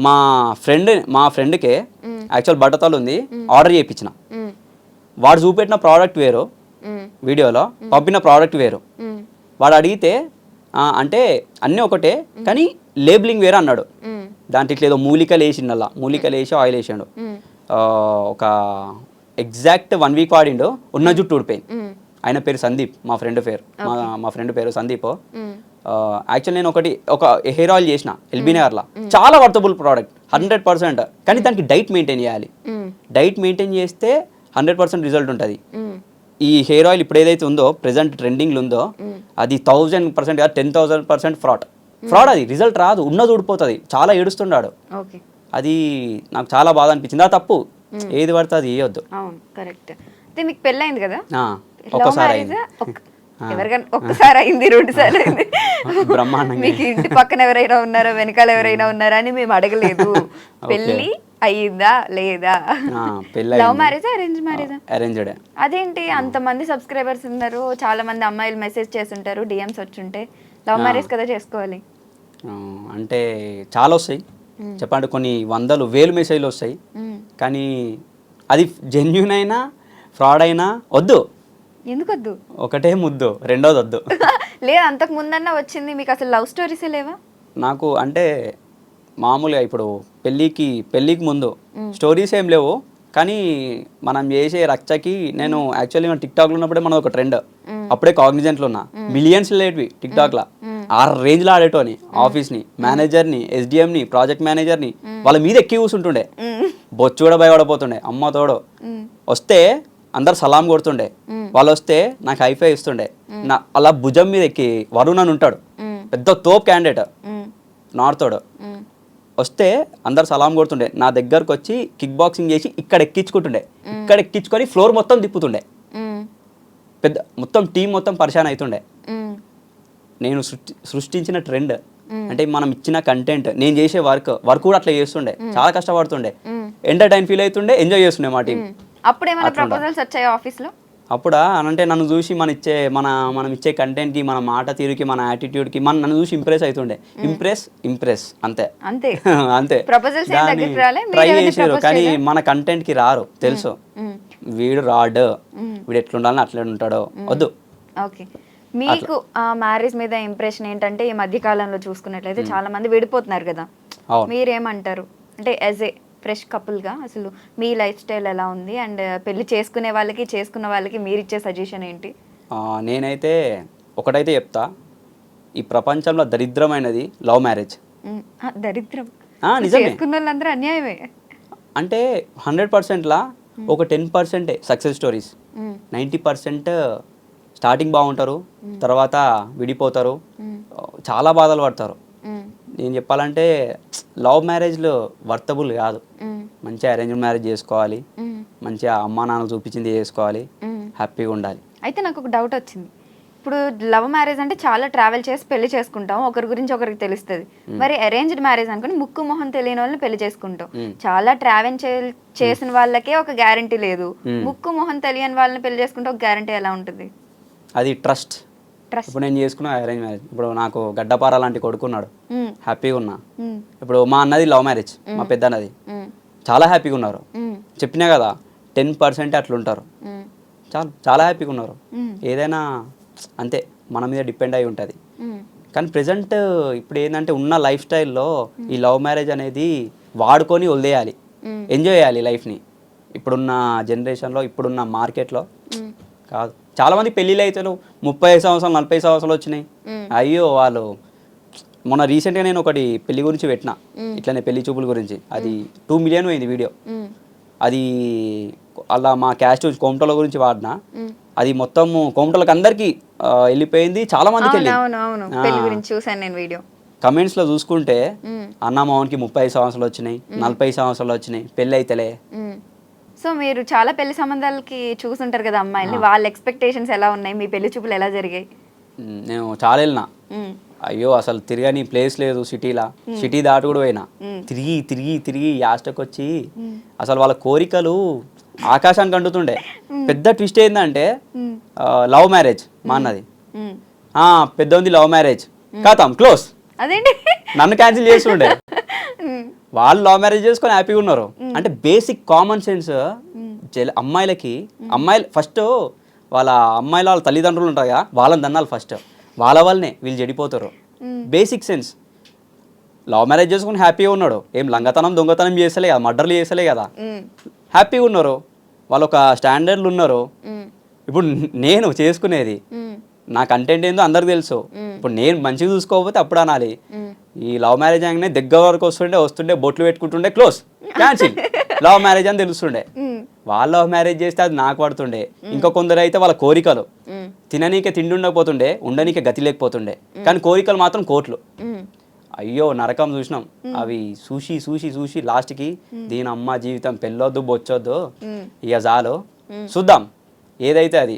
మా ఫ్రెండ్కే యాక్చువల్ బట్టతలు ఉంది, ఆర్డర్ చేయించిన. వాడు చూపెట్టిన ప్రోడక్ట్ వేరు, వీడియోలో పంపిన ప్రోడక్ట్ వేరు. వాడు అడిగితే అంటే అన్నీ ఒకటే కానీ లేబులింగ్ వేరే అన్నాడు. దాంట్లో ఇట్లా ఏదో మూలికలు వేసిండు, మూలికలు వేసి ఆయిల్ వేసాడు. ఒక ఎగ్జాక్ట్ 1 వీక్ వాడిండు, ఉన్న జుట్టు ఊడిపోయింది. ఆయన పేరు సందీప్, మా ఫ్రెండ్ పేరు సందీప్. యాక్చువల్ నేను ఒక హెయిర్ ఆయిల్ చేసిన ఎల్బీ నగర్లో, చాలా వర్తబుల్ ప్రోడక్ట్ 100%. కానీ దానికి డైట్ మెయింటైన్ చేయాలి. డైట్ మెయింటైన్ చేస్తే 100% రిజల్ట్ ఉంటుంది. ఈ హెయిర్ ఆయిల్ ఇప్పుడు ఏదైతే ఉందో ప్రెసెంట్ ట్రెండింగ్లో ఉందో అది 1000% కాదు 10,000% ఫ్రాడ్. అది రిజల్ట్ రాదు, ఉన్నది ఊడిపోతుంది. చాలా ఏడుస్తున్నాడు. అది నాకు చాలా బాధ అనిపించింది. ఆ తప్పు ఏది పడితే అది వేయొద్దు. కరెక్ట్. మీకు పెళ్ళైంది కదా, ఒక్కసారి అయింది. ఎవరికైనా ఒక్కసారి అయింది, 2 సార్లు అయింది. బ్రహ్మాండంగా. మీకు ఇంటి పక్కన ఎవరైనా ఉన్నారా, వెనకాల ఎవరైనా ఉన్నారా అని మేము అడగలేదు. పెళ్ళి అయ్యిందా లేదా? లవ్ మ్యారేజా అరేంజ్ మ్యారేజా? అరేంజ్డ్. అదేంటి అంతమంది సబ్స్క్రైబర్స్ ఉన్నారు, చాలా మంది అమ్మాయిలు మెసేజ్ చేస్తుంటారు, డిఎమ్స్ వచ్చుంటే లవ్ మ్యారేజ్ కదా చేసుకోవాలి అంటే చాలా వస్తాయి చెప్పండి, కొన్ని 100,000 మెసేజ్లు వస్తాయి. కానీ అది జెన్యున్ అయినా ఫ్రాడ్ అయినా వద్దు. ఎందుకు వద్దు? ఒకటే ముద్దు, రెండోది వద్దు. లేదు, అంతకు ముందన్నా వచ్చింది మీకు. అసలు లవ్ స్టోరీసే లేవా? నాకు అంటే మామూలుగా ఇప్పుడు పెళ్ళికి ముందు స్టోరీస్ ఏం లేవు. కానీ మనం చేసే రచ్చకి నేను యాక్చువల్లీ మన టిక్టాక్లో ఉన్నప్పుడే మనం ఒక ట్రెండ్, అప్పుడే కాగ్నిజెంట్లో ఉన్నా, మిలియన్స్ లేటివి టిక్టాక్లో. ఆ రేంజ్లో ఆడేటోని ఆఫీస్ని, మేనేజర్ని, ఎస్డిఎంని, ప్రాజెక్ట్ మేనేజర్ని వాళ్ళ మీద ఎక్కి కూర్చుంటుండే. బొచ్చు కూడా భయపడిపోతుండే. అమ్మ తోడు వస్తే అందరు సలాం కొడుతుండే, వాళ్ళు వస్తే నాకు హైఫై ఇస్తుండే. అలా భుజం మీద ఎక్కి వరుణ్ అని ఉంటాడు, పెద్ద తోప్ క్యాండిడేట్ నార్తోడు, వస్తే అందరు సలాం కొడుతుండే. నా దగ్గరకు వచ్చి కిక్ బాక్సింగ్ చేసి ఇక్కడ ఎక్కించుకుంటుండే. ఇక్కడ ఎక్కించుకొని ఫ్లోర్ మొత్తం తిప్పుతుండే. పెద్ద మొత్తం టీం మొత్తం పరిశాన్ అవుతుండే. నేను సృష్టించిన ట్రెండ్ అంటే మనం ఇచ్చిన కంటెంట్, నేను చేసే వర్క్ కూడా అట్లా చేస్తుండే. చాలా కష్టపడుతుండే, ఎంటర్టైన్ ఫీల్ అవుతుండే, ఎంజాయ్ చేస్తుండే మా టీం. అప్పుడు ఏమైనా ప్రపోజల్స్ వచ్చాయా ఆఫీస్లో? అప్పుడా అంటే నన్ను చూసి మనం ఇచ్చే కంటెంట్కి, మన మాట తీరుకి, మన యాటిట్యూడ్కి నన్ను చూసి ఇంప్రెస్ అవుతుండే. ఇంప్రెస్ అంతే అంతే. ట్రై చేసారు కానీ మన కంటెంట్కి రారు. తెలుసు వీడు రాడ్, వీడు ఎట్లుండాలని అట్లా ఉంటాడో వద్దు. ఓకే. మీకు మ్యారేజ్ మీద ఇంప్రెషన్ ఏంటంటే ఈ మధ్య కాలంలో చూసుకున్నట్లయితే చాలా మంది విడిపోతున్నారు కదా, మీరేమంటారు? అంటే యాజ్ ఏ ఫ్రెష్ కపుల్గా అసలు మీ లైఫ్ స్టైల్ ఎలా ఉంది, అండ్ పెళ్లి చేసుకున్న వాళ్ళకి మీరు ఇచ్చే సజెషన్ ఏంటి? నేనైతే ఒకటైతే చెప్తా, ఈ ప్రపంచంలో దరిద్రమైనది లవ్ మ్యారేజ్. దరిద్రం నిజమే, చేసుకున్న వాళ్ళందరూ అన్యాయమే. అంటే 100%లా ఒక 10% సక్సెస్ స్టోరీస్, 90% స్టార్టింగ్ బాగుంటారు, తర్వాత విడిపోతారు, చాలా బాధలు పడతారు. నేను చెప్పాలంటే లవ్ మ్యారేజ్లో వర్తబుల్ కాదు. మంచిగా అరేంజ్ మ్యారేజ్ చేసుకోవాలి, మంచిగా అమ్మా నాన్న చూపించింది చేసుకోవాలి, హ్యాపీగా ఉండాలి. అయితే నాకు ఒక డౌట్ వచ్చింది. ఇప్పుడు లవ్ మ్యారేజ్ అంటే చాలా ట్రావెల్ చేసి పెళ్లి చేసుకుంటాం, ఒకరి గురించి ఒకరికి తెలుస్తుంది. మరి అరేంజ్డ్ మ్యారేజ్ అనుకుని ముక్కు మొహం తెలియని వాళ్ళని పెళ్లి చేసుకుంటాం. చాలా ట్రావెల్ చేసిన వాళ్ళకే ఒక గ్యారంటీ లేదు, ముక్కు మొహం తెలియని వాళ్ళని పెళ్లి చేసుకుంటే ఒక గ్యారంటీ ఎలా ఉంటుంది? అది ట్రస్ట్. ఇప్పుడు నేను చేసుకున్న అరేంజ్ మ్యారేజ్, ఇప్పుడు నాకు గడ్డపార లాంటి కొడుకున్నాడు, హ్యాపీగా ఉన్నా. ఇప్పుడు మా అన్నది లవ్ మ్యారేజ్, మా పెద్ద అన్నది, చాలా హ్యాపీగా ఉన్నారు. చెప్పినా కదా 10% అట్లుంటారు, చాలా హ్యాపీగా ఉన్నారు. ఏదైనా అంతే మన మీద డిపెండ్ అయి ఉంటుంది. కానీ ప్రెజెంట్ ఇప్పుడు ఏంటంటే ఉన్న లైఫ్ స్టైల్లో ఈ లవ్ మ్యారేజ్ అనేది వాడుకొని వదిలేయాలి, ఎంజాయ్ చేయాలి లైఫ్ని. ఇప్పుడున్న జనరేషన్లో, ఇప్పుడున్న మార్కెట్లో కాదు. చాలా మంది పెళ్ళిళ్ళు అయితే 35 సంవత్సరాలు 40 సంవత్సరాలు వచ్చినాయి. అయ్యో వాళ్ళు మొన్న రీసెంట్గా నేను ఒకటి పెళ్లి గురించి పెట్టిన, ఇట్లనే పెళ్లి చూపుల గురించి. అది 2 మిలియన్ పోయింది వీడియో. అది అలా మా క్యాస్ట్ కోమటోల గురించి వాడినా, అది మొత్తం కోమటోళ్ళకి అందరికి వెళ్ళిపోయింది, చాలా మందికి వెళ్ళింది. కమెంట్స్లో చూసుకుంటే అన్న మోహన్కి 30 సంవత్సరాలు వచ్చినాయి, 40 సంవత్సరాలు వచ్చినాయి, పెళ్ళి అయితేలే. సో మీరు చాలా పెళ్లి సంబంధాలకి చూసుంటారు కదా అమ్మాయిల్ని, వాళ్ళ ఎక్స్పెక్టేషన్స్ ఎలా ఉన్నాయి, మీ పెళ్లి చూపులు ఎలా జరిగాయి? నేను చాలా వెళ్ళినా, అయ్యో అసలు తిరగని ప్లేస్ లేదు సిటీలా. సిటీ దాటి కూడా పోయినా, తిరిగి తిరిగి తిరిగి యాస్టకు వచ్చి అసలు వాళ్ళ కోరికలు ఆకాశానికి అంటుతుండే. పెద్ద ట్విస్ట్ ఏంటంటే లవ్ మ్యారేజ్ మా అన్నది, పెద్ద ఉంది లవ్ మ్యారేజ్ కాతాం క్లోజ్. అదేంటి నన్ను క్యాన్సిల్ చేస్తుండే. వాళ్ళు లవ్ మ్యారేజ్ చేసుకొని హ్యాపీగా ఉన్నారు. అంటే బేసిక్ కామన్ సెన్స్ అమ్మాయిలకి, అమ్మాయిలు ఫస్ట్ వాళ్ళ తల్లిదండ్రులు ఉంటారు కదా, వాళ్ళని దన్నాలి ఫస్ట్. వాళ్ళ వల్లనే వీళ్ళు చెడిపోతారు. Basic sense. లవ్ మ్యారేజ్ చేసుకుని హ్యాపీగా ఉన్నాడు, ఏం లంగతనం దొంగతనం చేసలే కదా, మర్డర్లు చేసలే కదా, హ్యాపీగా ఉన్నారు, వాళ్ళు ఒక స్టాండర్డ్లు ఉన్నారు. ఇప్పుడు నేను చేసుకునేది నా కంటెంట్ ఏందో అందరికి తెలుసు. ఇప్పుడు నేను మంచిగా చూసుకోకపోతే అప్పుడు అనాలి. ఈ లవ్ మ్యారేజ్ అనగానే దగ్గర వరకు వస్తుండే బొట్లు పెట్టుకుంటుండే క్లోజ్ క్యాన్సిల్ లవ్ మ్యారేజ్ అని తెలుస్తుండే. వాళ్ళు లవ్ మ్యారేజ్ చేస్తే అది నాకు పడుతుండే. ఇంకా కొందరు అయితే వాళ్ళ కోరికలు తిననీకే తిండి ఉండకపోతుండే, ఉండనీకే గతి లేకపోతుండే, కానీ కోరికలు మాత్రం కోట్లు. అయ్యో నరకం చూసినాం. అవి చూసి చూసి చూసి లాస్ట్కి దీని అమ్మ జీవితం పెళ్ళొద్దు బొచ్చొద్దు ఇక చాలు చూద్దాం ఏదైతే అది.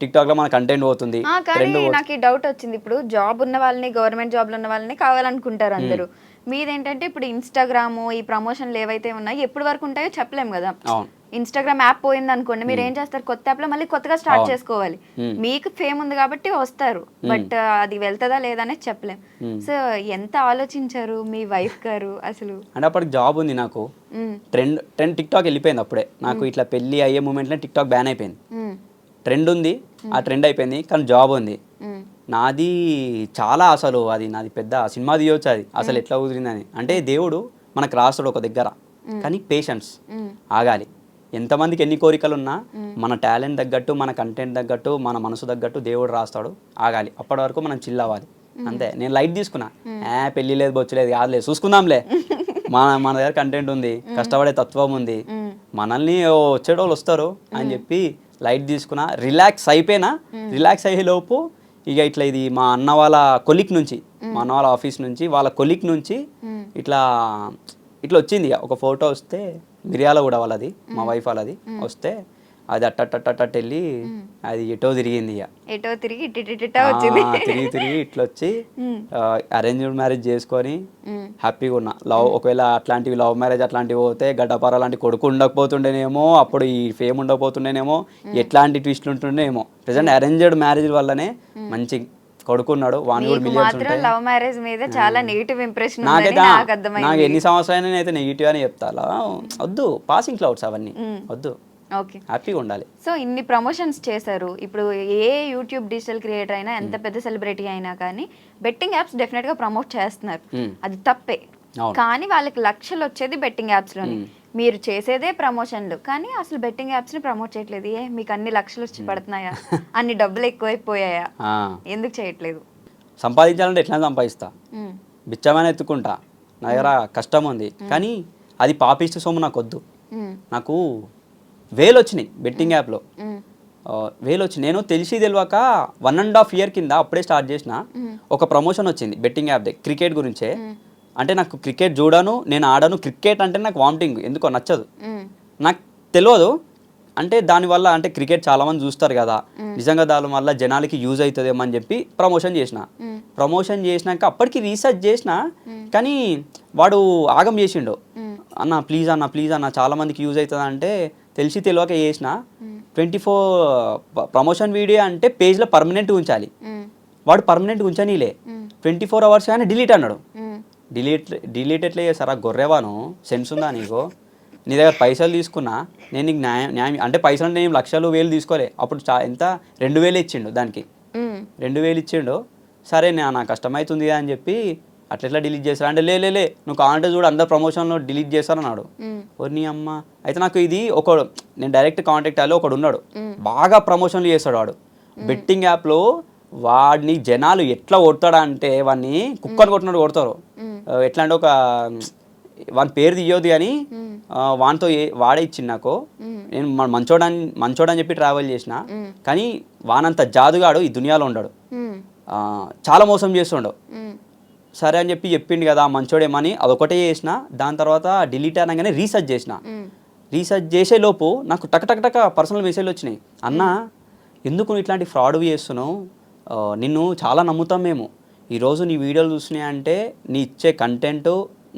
టిక్టాక్ లో మన కంటెంట్ పోతుంది. కానీ నాకు ఈ డౌట్ వచ్చింది, ఇప్పుడు జాబ్ ఉన్న వాళ్ళని, గవర్నమెంట్ జాబ్ లో ఉన్న వాళ్ళని కావాలనుకుంటారు అందరూ. మీదేంటంటే ఇప్పుడు ఇన్స్టాగ్రామ్ ఈ ప్రమోషన్లు ఏవైతే ఉన్నాయో ఎప్పటి వరకు ఉంటాయో చెప్పలేము కదా. ఇన్స్టాగ్రామ్ యాప్ పోయింది అనుకోండి, మీరు ఏం చేస్తారు, కొత్త యాప్ లో మళ్ళీ కొత్తగా స్టార్ట్ చేసుకోవాలి. మీకు ఫేమ్ ఉంది కాబట్టి వస్తారు, బట్ అది వెళ్తుందా లేదా అనేది చెప్పలేం. సో ఎంత ఆలోచించారు మీ వైఫ్ గారు అసలు? అంటే అప్పటికి జాబ్ ఉంది నాకు, ట్రెండ్ టిక్టాక్ వెళ్ళిపోయింది అప్పుడే. నాకు ఇట్లా పెళ్లి అయ్యే మూమెంట్ లో టిక్టాక్ బ్యాన్ అయిపోయింది. ట్రెండ్ ఉంది, ఆ ట్రెండ్ అయిపోయింది, కానీ జాబ్ ఉంది. నాది చాలా అసలు అది నాది పెద్ద సినిమా తీయొచ్చు అది అసలు ఎట్లా కుదిరిందని. అంటే దేవుడు మనకు రాస్తాడు ఒక దగ్గర, కానీ పేషెన్స్ ఆగాలి. ఎంతమందికి ఎన్ని కోరికలు ఉన్నా మన టాలెంట్ తగ్గట్టు, మన కంటెంట్ తగ్గట్టు, మన మనసు తగ్గట్టు దేవుడు రాస్తాడు, ఆగాలి. అప్పటి వరకు మనం చిల్ అవ్వాలి అంతే. నేను లైట్ తీసుకున్నా, పెళ్లి లేదు బొచ్చలేదు కాదులేదు చూసుకుందాంలే, మన దగ్గర కంటెంట్ ఉంది, కష్టపడే తత్వం ఉంది, మనల్ని వచ్చేటోళ్ళు వస్తారు అని చెప్పి లైట్ తీసుకున్నా. రిలాక్స్ అయిపోయినా, రిలాక్స్ అయ్యే లోపు ఇక ఇట్లా ఇది మా అన్న వాళ్ళ కొలిక్ నుంచి, మా అన్న వాళ్ళ ఆఫీస్ నుంచి వాళ్ళ కొలిక్ నుంచి ఇట్లా ఇట్లా వచ్చింది ఒక ఫోటో వస్తే, మిరియాల కూడా వాళ్ళది, మా వైఫ్ వాళ్ళది వస్తే అది అట్ట వెళ్ళి అది ఎటో తిరిగింది. ఇక ఎటో తిరిగి తిరిగి ఇట్లా వచ్చి అరేంజ్డ్ మ్యారేజ్ చేసుకొని హ్యాపీగా ఉన్నా. ఒకవేళ అట్లాంటివి లవ్ మ్యారేజ్ అట్లాంటివి పోతే గడ్డపార లాంటి కొడుకు ఉండకపోతుండేనేమో, అప్పుడు ఈ ఫేమ్ ఉండకపోతుండేనేమో, ఎట్లాంటి ట్విస్ట్లు ఉంటుండేమో. ప్రెసెంట్ అరేంజ్డ్ మ్యారేజ్ వల్లనే మంచి కొడుకున్నాడు. లవ్ మ్యారేజ్ మీద చాలా నెగిటివ్ ఇంప్రెషన్ నాకు ఎన్ని సంవత్సరాలు అయితే నెగిటివ్ అని చెప్తా. వద్దు పాసింగ్ క్లౌడ్స్ అవన్నీ వద్దు, హ్యాపీగా ఉండాలి. సో ఇన్ని ప్రమోషన్స్ చేశారు. ఇప్పుడు ఏ యూట్యూబ్ డిజిటల్ క్రియేటర్ అయినా, ఎంత పెద్ద సెలబ్రిటీ అయినా కానీ బెట్టింగ్ యాప్స్ డెఫినెట్ గా ప్రమోట్ చేస్తున్నారు, అది తప్పే. కానీ వాళ్ళకి లక్షలు వచ్చేది బెట్టింగ్ యాప్స్ లోని. మీరు చేసేదే ప్రమోషన్లు, కానీ అసలు బెట్టింగ్ యాప్స్ ని ప్రమోట్ చేయట్లేదు. మీకు అన్ని లక్షలు వచ్చి పడుతున్నాయా, అన్ని డబ్బులు ఎక్కువైపోయాయా, ఎందుకు చేయట్లేదు? సంపాదించాలంటే ఎట్లా సంపాదిస్తా, బిచ్చమైన ఎత్తుకుంటా, నా దగ్గర కష్టం ఉంది, కానీ అది పాపిష్టి సొమ్ము నాకు వద్దు. నాకు వేలు వచ్చినాయి బెట్టింగ్ యాప్లో, వేలు వచ్చి నేను తెలియక 1.5 year కింద అప్పుడే స్టార్ట్ చేసిన ఒక ప్రమోషన్ వచ్చింది బెట్టింగ్ యాప్ క్రికెట్ గురించే. అంటే నాకు క్రికెట్ చూడను, నేను ఆడను, క్రికెట్ అంటే నాకు వామిటింగ్, ఎందుకో నచ్చదు, నాకు తెలియదు. అంటే దానివల్ల అంటే క్రికెట్ చాలామంది చూస్తారు కదా, నిజంగా దాని వల్ల జనాలకి యూజ్ అవుతుందేమో అని చెప్పి ప్రమోషన్ చేసినాక అప్పటికి రీసెర్చ్ చేసిన, కానీ వాడు ఆగం చేసిండు. అన్న ప్లీజ్ అన్న చాలా మందికి యూజ్ అవుతుంది అంటే తెలియక చేసిన. 24 ప్రమోషన్ వీడియో అంటే పేజ్లో పర్మనెంట్ ఉంచాలి, వాడు పర్మనెంట్ ఉంచనీలే. 24 hours కానీ డిలీట్ అన్నాడు. డిలీట్ ఎట్లా చేస్తారా గొర్రెవాను, సెన్స్ ఉందా నీకు? నీ దగ్గర పైసలు తీసుకున్నా, నేను నీకు న్యాయం అంటే పైసలు అంటే నేను లక్షలు వేలు తీసుకోలే. అప్పుడు ఎంత 2,000 ఇచ్చిండు, దానికి 2,000 ఇచ్చిండు. సరే నాకు కష్టమవుతుంది అని చెప్పి అట్లా డిలీట్ చేస్తారా అంటే లే నువ్వు కావాలంటే చూడు అందరు ప్రమోషన్లో డిలీట్ చేస్తారన్నాడు. నీ అమ్మ. అయితే నాకు ఇది నేను డైరెక్ట్ కాంటాక్ట్ అయ్యి ఒకడు ఉన్నాడు, బాగా ప్రమోషన్లు చేస్తాడు వాడు బెట్టింగ్ యాప్లో. వాడిని జనాలు ఎట్లా కొడతాడా అంటే వాడిని కుక్కని కొట్టినట్టు కొడతారు. ఎట్లా అంటే వాని పేరు తీయొద్దు కానీ వానితో వాడే ఇచ్చింది నాకు. నేను మంచోడని చెప్పి ట్రావెల్ చేసిన, కానీ వానంత జాదుగాడు ఈ దునియాలో ఉండడు, చాలా మోసం చేస్తుండవు. సరే అని చెప్పి చెప్పిండు కదా మంచోడేమని అదొకటే చేసిన. దాని తర్వాత డిలీట్ అనగానే రీసెర్చ్ చేసే లోపు నాకు టక పర్సనల్ మెసేజ్లు వచ్చినాయి. అన్న ఎందుకు నువ్వు ఇట్లాంటి ఫ్రాడ్ చేస్తున్నావు, నిన్ను చాలా నమ్ముతాం మేము, ఈరోజు నీ వీడియోలు చూసినాయి అంటే నీ ఇచ్చే కంటెంట్,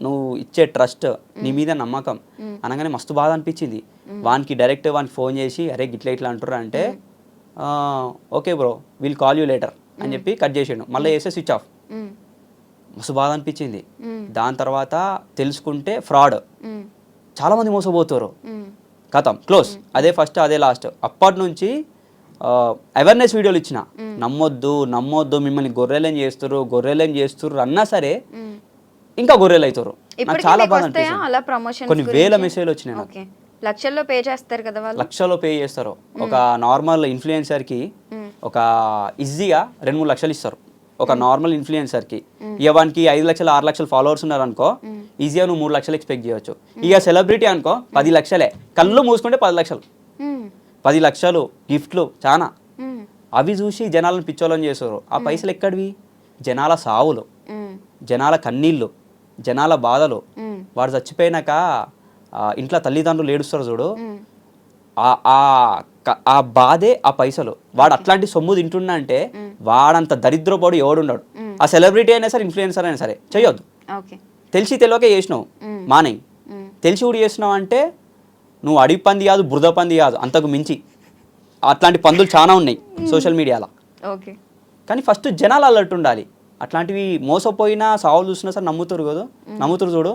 నువ్వు ఇచ్చే ట్రస్ట్, నీ మీద నమ్మకం అనగానే మస్తు బాధ అనిపించింది. వానికి డైరెక్ట్ ఫోన్ చేసి అరే ఇట్లా అంటారు అంటే okay bro will call you later అని చెప్పి కట్ చేసిండు. మళ్ళీ వేసే స్విచ్ ఆఫ్. మస్తు బాధ అనిపించింది. దాని తర్వాత తెలుసుకుంటే ఫ్రాడ్, చాలామంది మోసపోతారు, కథం క్లోజ్. అదే ఫస్ట్ అదే లాస్ట్. అప్పటి నుంచి అవేర్నెస్ వీడియోలు ఇచ్చిన, నమ్మొద్దు మిమ్మల్ని గొర్రెలేం చేస్తుర్రు అన్నా సరే ఇంకా గొర్రెలు అవుతారు. నాకు చాలా బాధ అనిపిస్తుంది. కొన్ని వేల మెసేజ్లు వచ్చినాయి. లక్షల్లో పే చేస్తారు కదా వాళ్ళు, లక్షల్లో పే చేస్తారు. ఒక నార్మల్ ఇన్ఫ్లుయెన్సర్కి ఒక ఈజీగా 2-3 లక్షలు ఇస్తారు ఒక నార్మల్ ఇన్ఫ్లుయెన్సర్కి. ఇక వానికి 5 లక్షలు 6 లక్షలు ఫాలోవర్స్ ఉన్నారనుకో ఈజీగా నువ్వు 3 లక్షలు ఎక్స్పెక్ట్ చేయవచ్చు. ఇక సెలబ్రిటీ అనుకో 10 లక్షలే, కళ్ళు మూసుకుంటే 10 లక్షలు, 10 లక్షలు గిఫ్ట్లు చాలా. అవి చూసి జనాలను పిచ్చోళ్ళని చేస్తారు. ఆ పైసలు ఎక్కడివి? జనాల సావులు, జనాల కన్నీళ్ళు, జనాల బాధలు. వాడు చచ్చిపోయినాక ఇంట్లో తల్లిదండ్రులు ఏడుస్తారు చూడు, ఆ బాధే ఆ పైసలు. వాడు అట్లాంటి సొమ్ము తింటున్నా అంటే వాడంత దరిద్రపోడు ఎవడున్నాడు. ఆ సెలబ్రిటీ అయినా సరే ఇన్ఫ్లుయెన్సర్ అయినా సరే చేయొద్దు. తెలిసి తెలియక చేసినావు మానే, తెలిసి కూడా చేసినావు అంటే నువ్వు అడిగి పంది కాదు, బురద పంది కాదు, అంతకు మించి. అట్లాంటి పందులు చాలా ఉన్నాయి సోషల్ మీడియాలో. కానీ ఫస్ట్ జనాలు అలర్ట్ ఉండాలి. అట్లాంటివి మోసపోయినా సావులు చూసినా సరే నమ్ముతారు చూడు,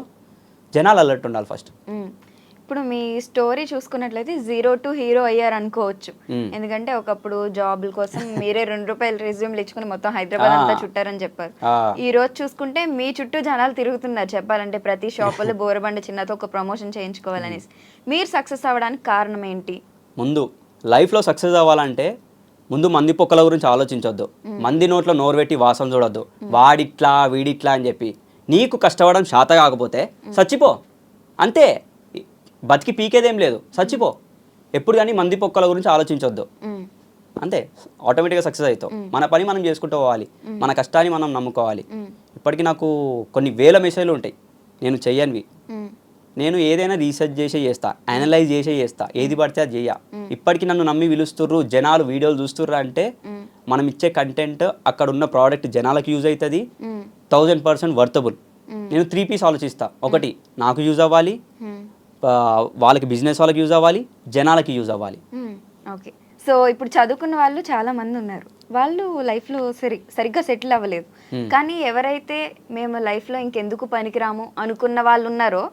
జనాలు అలర్ట్ ఉండాలి ఫస్ట్. ఇప్పుడు మీ స్టోరీ చూసుకున్నట్లయితే 0 to హీరో అయ్యారు అనుకోవచ్చు. ఎందుకంటే ఒకప్పుడు జాబ్ల కోసం మీరే 2 రూపాయలు రెజ్యూమ్లు ఇచ్చుకుని మొత్తం హైదరాబాద్ అంతా చుట్టారని చెప్పారు. ఈ రోజు చూసుకుంటే మీ చుట్టూ జనాలు తిరుగుతున్నారు చెప్పాలంటే. ప్రతి షాపులో బోరబండ చిన్నతో ఒక ప్రమోషన్ చేయించుకోవాలనేసి. మీరు సక్సెస్ అవ్వడానికి కారణం ఏంటి? ముందు లైఫ్లో సక్సెస్ అవ్వాలంటే ముందు మంది పొక్కల గురించి ఆలోచించొద్దు, మంది నోట్లో నోరు పెట్టి వాసన చూడొద్దు. వాడిట్లా వీడిట్లా అని చెప్పి నీకు కష్టపడడం శాత కాకపోతే చచ్చిపో, అంతే. బతికి పీకేదేం లేదు, చచ్చిపో. ఎప్పుడు కానీ మంది పొక్కల గురించి ఆలోచించొద్దు, అంతే. ఆటోమేటిక్గా సక్సెస్ అవుతావు. మన పని మనం చేసుకుంటూ పోవాలి, మన కష్టాన్ని మనం నమ్ముకోవాలి. ఇప్పటికీ నాకు కొన్ని వేల మెసేజ్లు ఉంటాయి నేను చెయ్యనివి. నేను ఏదైనా రీసెర్చ్ చేస్తా, అనలైజ్ చేస్తా, ఏది పడితే అది చెయ్య. ఇప్పటికీ నన్ను నమ్మి పిలుస్తుర్రు జనాలు, వీడియోలు చూస్తుర్రా అంటే మనం ఇచ్చే కంటెంట్, అక్కడ ఉన్న ప్రోడక్ట్ జనాలకు యూజ్ అవుతుంది, 1000% వర్తబుల్. నేను 3 పీస్ ఆలోచిస్తా. ఒకటి, నాకు యూజ్ అవ్వాలి, వాళ్ళకి బిజినెస్ వాళ్ళకి యూజ్ అవ్వాలి, జనాలకి యూజ్ అవ్వాలి. ఓకే. సో ఇప్పుడు చదువుకున్న వాళ్ళు చాలా మంది ఉన్నారు, వాళ్ళు లైఫ్లో సరిగ్గా సెటిల్ అవ్వలేదు. కానీ ఎవరైతే మేము లైఫ్లో ఇంకెందుకు పనికిరాము అనుకున్న వాళ్ళు ఉన్నారో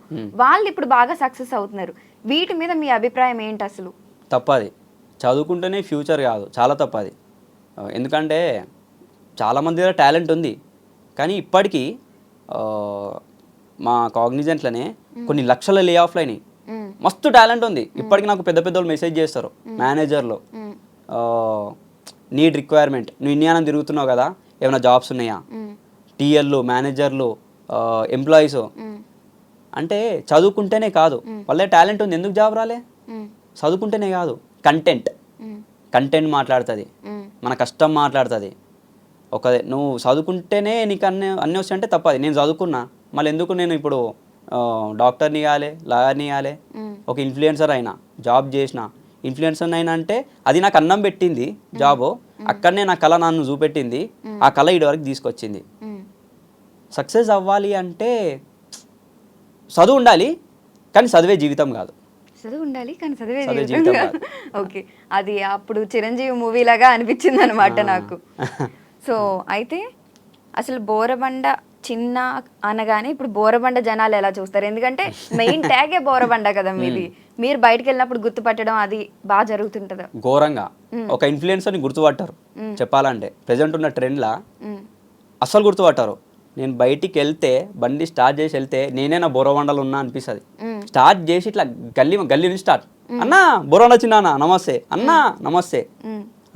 వాళ్ళు ఇప్పుడు బాగా సక్సెస్ అవుతున్నారు. వీటి మీద మీ అభిప్రాయం ఏంటి అసలు? తప్పది. చదువుకుంటేనే ఫ్యూచర్ కాదు, చాలా తప్పది. ఎందుకంటే చాలామంది దగ్గర టాలెంట్ ఉంది, కానీ ఇప్పటికీ మా కాగ్నిజెంట్లోనే కొన్ని లక్షల లే ఆఫ్లు అయినాయి. మస్తు టాలెంట్ ఉంది ఇప్పటికి. నాకు పెద్ద పెద్ద వాళ్ళు మెసేజ్ చేస్తారు, మేనేజర్లు, నీడ్ రిక్వైర్మెంట్, నువ్వు ఇండియాలో తిరుగుతున్నావు కదా, ఏమైనా జాబ్స్ ఉన్నాయా, టీఎల్లు, మేనేజర్లు, ఎంప్లాయీస్. అంటే చదువుకుంటేనే కాదు, వాళ్ళే టాలెంట్ ఉంది, ఎందుకు జాబ్ రాలే? చదువుకుంటేనే కాదు, కంటెంట్ మాట్లాడుతుంది, మన కష్టం మాట్లాడుతుంది. నువ్వు చదువుకుంటేనే నీకు అన్నీ వస్తాయంటే తప్పది. నేను చదువుకున్నా, మళ్ళీ ఎందుకు నేను ఇప్పుడు డాక్టర్ని కాలే, లాయర్ని కాలే, ఒక ఇన్ఫ్లుయెన్సర్ అయినా, జాబ్ చేసిన ఇన్ఫ్లుయెన్సర్ అయినా అంటే అది నాకు అన్నం పెట్టింది జాబు. అక్కడనే నా కళ నన్ను చూపెట్టింది, ఆ కళ ఇటు వరకు తీసుకొచ్చింది. సక్సెస్ అవ్వాలి అంటే చదువు ఉండాలి, కానీ చదివే జీవితం కాదు. చదువు ఉండాలి కానీ చదివే జీవితం కాదు. ఓకే, అది అప్పుడు చిరంజీవి మూవీ లాగా అనిపించింది అనమాట నాకు. సో అయితే అసలు బోరబండ చిన్న అనగానే ఇప్పుడు బోరబండ జనాలు ఎలా చూస్తారు? ఎందుకంటే మెయిన్ ట్యాగే బోరబండ కదా మీది. మీరు బయటకు వెళ్ళినప్పుడు గుర్తుపట్టడం అది బాగా జరుగుతుంటుందా? ఘోరంగా. ఒక ఇన్ఫ్లుయెన్సర్ని గుర్తుపట్టారు చెప్పాలంటే, ప్రెజెంట్ ఉన్న ట్రెండ్లా అస్సలు గుర్తుపట్టారు. నేను బయటికి వెళ్తే, బండి స్టార్ట్ చేసి వెళ్తే నేనే నా బోరబండలు ఉన్నా అనిపిస్తుంది. స్టార్ట్ చేసి ఇట్లా గల్లీ నుంచి స్టార్ట్, అన్నా బోరబండ చిన్న నమస్తే, అన్నా నమస్తే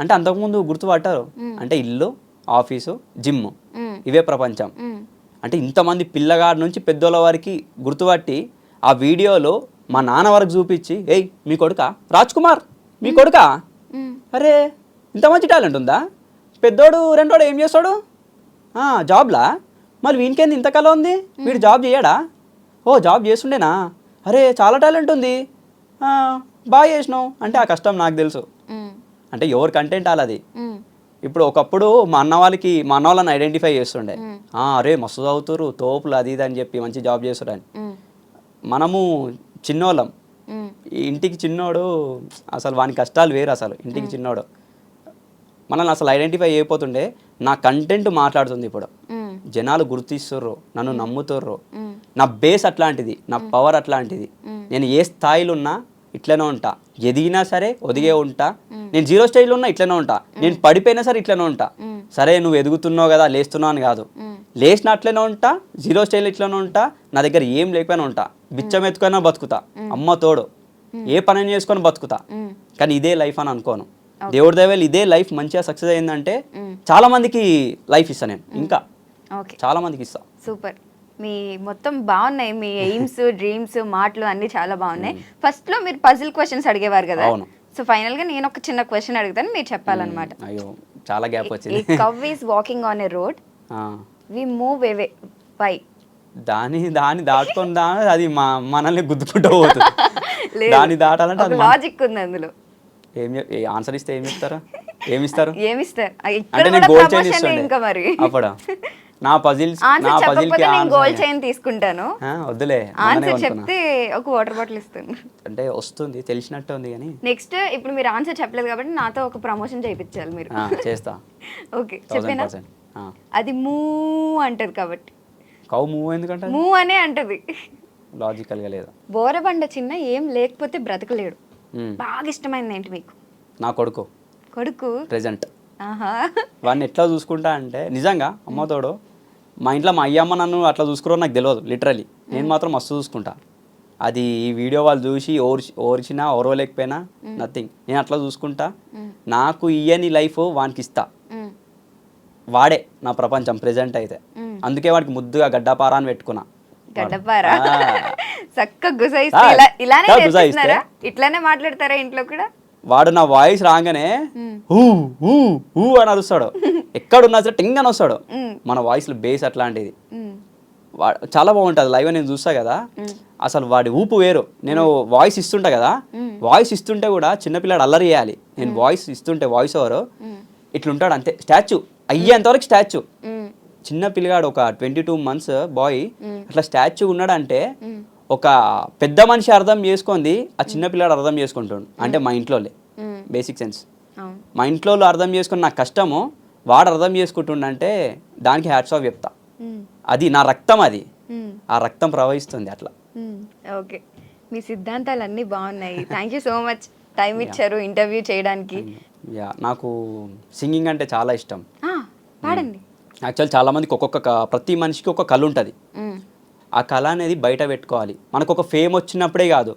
అంటే అంతకుముందు గుర్తుపట్టారు. అంటే ఇల్లు, ఆఫీసు, జిమ్, ఇవే ప్రపంచం. అంటే ఇంతమంది పిల్లగాడి నుంచి పెద్దోళ్ళ వారికి గుర్తుపట్టి ఆ వీడియోలో మా నాన్న వరకు చూపించి, ఏయ్ మీ కొడుకా రాజ్ కుమార్, మీ కొడుకా, అరే ఇంత మంచి టాలెంట్ ఉందా, పెద్దోడు రెండోడు ఏం చేస్తాడు జాబ్లా, మరి వీనికేంది ఇంత కళ ఉంది, వీడు జాబ్ చేయడా, ఓ జాబ్ చేస్తుండేనా, అరే చాలా టాలెంట్ ఉంది, బాగా చేసినావు అంటే ఆ కష్టం నాకు తెలుసు. అంటే ఎవరి కంటెంట్ అలాది. ఇప్పుడు ఒకప్పుడు మా అన్న వాళ్ళని ఐడెంటిఫై చేస్తుండే, అరే మస్తు చదువుతారు, తోపులు అది ఇది అని చెప్పి మంచి జాబ్ చేస్తారని. మనము చిన్నోళ్ళం, ఇంటికి చిన్నోడు, అసలు వాని కష్టాలు వేరు. అసలు ఇంటికి చిన్నోడు మనల్ని అసలు ఐడెంటిఫై అయిపోతుండే. నా కంటెంట్ మాట్లాడుతుంది ఇప్పుడు, జనాలు గుర్తిస్తుర్రు, నన్ను నమ్ముతుర్రు. నా బేస్ అట్లాంటిది, నా పవర్ అట్లాంటిది. నేను ఏ స్థాయిలో ఉన్నా ఇట్లనే ఉంటా, ఎదిగినా సరే ఒదిగే ఉంటా. నేను 0 స్టేజ్లో ఉన్నా ఇట్లనే ఉంటా, నేను పడిపోయినా సరే ఇట్లనే ఉంటా. సరే నువ్వు ఎదుగుతున్నావు కదా లేస్తున్నావు అని కాదు, లేచిన అట్లనే ఉంటా, 0 స్టేజ్లో ఇట్లనే ఉంటా. నా దగ్గర ఏం లేకపోయినా ఉంటా, బిచ్చం ఎత్తుకున్నా బతుకుతా, అమ్మ తోడు, ఏ పని చేసుకొని బతుకుతా. కానీ ఇదే లైఫ్ అని అనుకోను. దేవుడి దయవల్ల ఇదే లైఫ్ మంచిగా సక్సెస్ అయిందంటే చాలా మందికి లైఫ్ ఇస్తా నేను, ఇంకా ఓకే, చాలా మందికి ఇస్తా. సూపర్. మీ మొత్తం బాగున్నాయి, మీ ఎయిమ్స్ డ్రీమ్స్ మాటలు అన్నీ చాలా బాగున్నాయి. ఫస్ట్లో మీరు పజిల్ క్వశ్చన్స్ అడిగేవారు కదా, అవును. సో ఫైనల్గా నేను ఒక చిన్న క్వశ్చన్ అడుగుతాను, మీరు చెప్పాలన్నమాట. అయ్యో చాలా గ్యాప్ వచ్చింది. Cow is walking on a road, we move away, why? దాన్ని దాటుకొని అది మనల్ని గుద్దుకుంటూ పోతుంది. దాన్ని దాటాలంటే అది లాజిక్ ఉంది అందులో. ఆన్సర్ ఇస్తే ఏమి ఇస్తారా, ఏమిస్తారు ఏమిస్తారు అంటే నేను గోల్డ్ చైన్ ఇస్తుండే ఇంకా మరి అప్పుడు నా పజిల్స్ నేను గోల్డ్ చైన్ తీసుకుంటాను. వద్దులే, ఆన్సర్ చెప్తే ఒక వాటర్ బాటిల్ ఇస్తాను. అంటే వస్తుంది తెలిసినట్టు ఉంది కానీ. నెక్స్ట్ ఇప్పుడు మీరు ఆన్సర్ చెప్పలేదు కాబట్టి నాతో ఒక ప్రమోషన్ చేయించాలి మీరు. చేస్తా. ఓకే చెప్పేనా? అది మూ అంటది కాబట్టి. కౌ మూవ్ ఎందుకంటే మూ అనే అంటది. లాజికల్ గా లేదా? బోరబండ చిన్న ఏం లేకపోతే బ్రతకలేడు. బాగా ఇష్టమైంది ఏంటి మీకు? నా కొడుకు. కొడుకు ప్రెజెంట్. వాడిని ఎట్లా చూసుకుంటా అంటే నిజంగా అమ్మతోడు, మా ఇంట్లో మా అయ్యమ్మ నన్ను అట్లా చూసుకురో నాకు తెలియదు లిటరలీ. నేను మాత్రం మస్తు చూసుకుంటా. అది ఈ వీడియో వాళ్ళు చూసి ఓర్చినా ఓర్వలేకపోయినా నథింగ్, నేను అట్లా చూసుకుంటా. నాకు ఇయ్యని లైఫ్ వానికి ఇస్తా. వాడే నా ప్రపంచం ప్రెజెంట్ అయితే. అందుకే వాడికి ముద్దుగా గడ్డపారా అని పెట్టుకున్నా. గడ్డపారా చక్కగా గుసాయిస్తే ఇలానే చేస్తున్నారా? ఇట్లానే మాట్లాడతారా ఇంట్లో కూడా? వాడు నా వాయిస్ రాగానే హూ హూ హూ అని అరుస్తాడు. ఎక్కడున్నా సరే టింగ్ అని వస్తాడు. మన వాయిస్లో బేస్ అట్లాంటిది. చాలా బాగుంటుంది. లైవ్ నేను చూస్తా కదా, అసలు వాడి ఊపు వేరు. నేను వాయిస్ ఇస్తుంటా కదా, వాయిస్ ఇస్తుంటే కూడా చిన్నపిల్లాడు అల్లరి చేయాలి. నేను వాయిస్ ఇస్తుంటే వాయిస్ ఓవర్ ఇట్లుంటాడు అంతే, స్టాచ్యూ అయ్యేంతవరకు స్టాచ్యూ. చిన్న పిల్లగాడు ఒక 22 months బాయ్ అట్లా స్టాచ్యూ ఉన్నాడంటే ఒక పెద్ద మనిషి అర్థం చేసుకుంది ఆ చిన్న పిల్లాడు అర్థం చేసుకుంటాడు. అంటే మా ఇంట్లోలే బేసిక్ సెన్స్. మా ఇంట్లో అర్థం చేసుకుని నా కష్టము వాడు అర్థం చేసుకుంటుండంటే దానికి హ్యాట్స్ ఆఫ్ చెప్తా. అది నా రక్తం, అది ఆ రక్తం ప్రవహిస్తుంది అట్లా. ఓకే, మీ సిద్ధాంతాలు అన్నీ బాగున్నాయి. Thank you so much, time ఇచ్చారు ఇంటర్వ్యూ చేయడానికి. నాకు సింగింగ్ అంటే చాలా ఇష్టం. పాడండి. యాక్చువల్ చాలా మందికి ప్రతి మనిషికి ఒక కళ ఉంటుంది. ఆ కళ అనేది బయట పెట్టుకోవాలి. మనకు ఒక ఫేమ్ వచ్చినప్పుడే కాదు,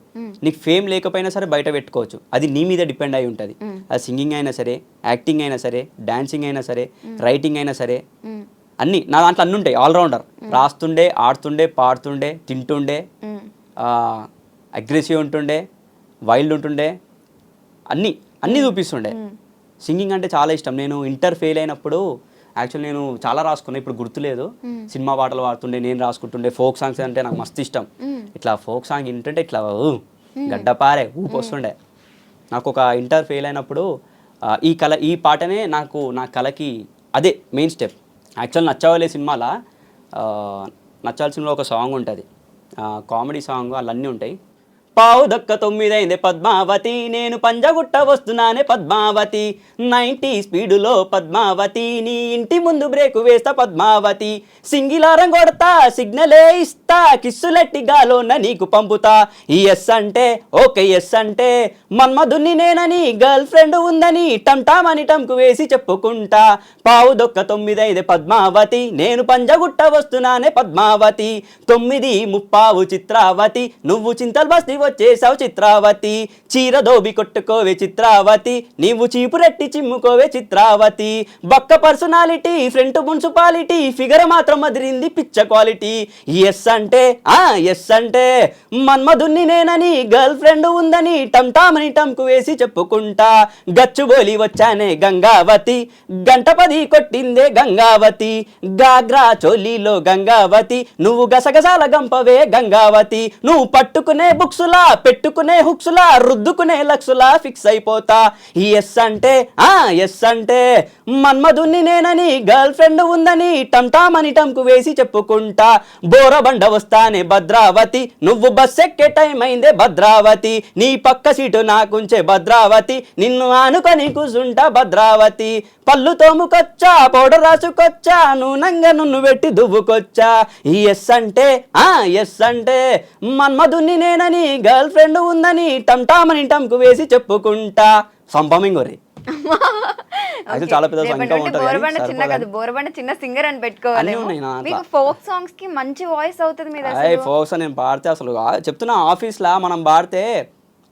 నీకు ఫేమ్ లేకపోయినా సరే బయట పెట్టుకోవచ్చు. అది నీ మీద డిపెండ్ అయి ఉంటుంది. అది సింగింగ్ అయినా సరే, యాక్టింగ్ అయినా సరే, డాన్సింగ్ అయినా సరే, రైటింగ్ అయినా సరే, అన్నీ నా దాంట్లో అన్నీ ఉంటాయి. ఆల్రౌండర్. రాస్తుండే, ఆడుతుండే, పాడుతుండే, తింటుండే, అగ్రెసివ్ ఉంటుండే, వైల్డ్ ఉంటుండే, అన్నీ చూపిస్తుండే. సింగింగ్ అంటే చాలా ఇష్టం. నేను ఇంటర్ ఫెయిల్ అయినప్పుడు యాక్చువల్ నేను చాలా రాసుకున్నా, ఇప్పుడు గుర్తులేదు. సినిమా పాటలు పాడుతుండే, నేను రాసుకుంటుండే. ఫోక్ సాంగ్స్ అంటే నాకు మస్తు ఇష్టం. ఇట్లా ఫోక్ సాంగ్ వింటుంటే ఇట్లా గడ్డపారే ఊపు వస్తుండే. నాకు ఒక ఇంటర్ ఫెయిల్ అయినప్పుడు ఈ పాటనే నా కళకి అదే మెయిన్ స్టెప్. యాక్చువల్ నచ్చవాలే సినిమాలో ఒక సాంగ్ ఉంటుంది, కామెడీ సాంగ్, అన్నీ ఉంటాయి. పావు దక్క 9 అయిందే పద్మావతి, నేను పంజగుట్ట వస్తున్నానే పద్మావతి, 90 స్పీడులో పద్మావతి, నీ ఇంటి ముందు బ్రేకు వేస్తా పద్మావతి, సింగిలారం కొడతా సిగ్నలే ఇస్తా, కిస్సులెట్టి గాలోన నీకు పంపుతా, ఎస్ అంటే ఓకే ఎస్ అంటే మన్మధుని నేనని గర్ల్ ఫ్రెండ్ ఉందని టంటామని టంకు వేసి చెప్పుకుంటా, పావు దొక్క 9 అయిందే పద్మావతి, నేను పంజగుట్ట వస్తున్నానే పద్మావతి, 9:30 చిత్రావతి, నువ్వు చింతల్ బస్తి వచ్చేసావు చిత్రావతి, చీర దోబి కొట్టుకోవే చిత్రావతి, నీవు చీపురెట్టి చిమ్ముకోవే చిత్రావతి, బక్క పర్సనాలిటీ, ఫ్రంట్ మున్సిపాలిటీ, ఫిగర్ మాత్రం అదిరింది పిచ్చ క్వాలిటీ, ఎస్ అంటే ఎస్ అంటే మన్మధుని నేనని గర్ల్ ఫ్రెండ్ ఉందని టంటామని టంకు వేసి చెప్పుకుంటా, గచ్చుబోలి వచ్చానే గంగావతి, గంట 10 కొట్టిందే గంగావతి, గాగ్రా చోలీలో గంగావతి, నువ్వు గసగసాల గంపవే గంగావతి, నువ్వు పట్టుకునే బుక్సులా పెట్టుకునే హుక్సులా రుద్దుకునే లక్సులా ఫిక్స్ అయిపోతా, ఎస్ అంటే ఎస్ అంటే మన్మధుని నేనని గర్ల్ ఫ్రెండ్ ఉందని టంటామని టంకు వేసి చెప్పుకుంటా, బోరబండ వస్తానే భద్రావతి, నువ్వు బస్ ఎక్కే టైం అయిందే భద్రావతి, నీ పక్క సీటు నాకుంచే భద్రావతి, నిన్ను ఆనుకొని కూసుంటా భద్రావతి, పళ్ళు తోముకొచ్చా పౌడర్ రాసుకొచ్చా నూనంగా నున్ను పెట్టి దువ్వుకొచ్చా, ఎస్ అంటే ఎస్ అంటే మన్మధుని నేనని గర్ల్ ఫ్రెండ్ ఉందని టంటామని టంకు వేసి చెప్పుకుంటా. సంపమింగ్ ఒరే చాలా పెద్ద బోరబండ చిన్న సింగర్ అని పెట్టుకోవాలి. మీకు ఫోక్ సాంగ్స్ కి మంచి వాయిస్ అవుతుంది. ఫోక్స్ నేను పాడితే అసలు చెప్తున్నా, ఆఫీస్ లా మనం పాడితే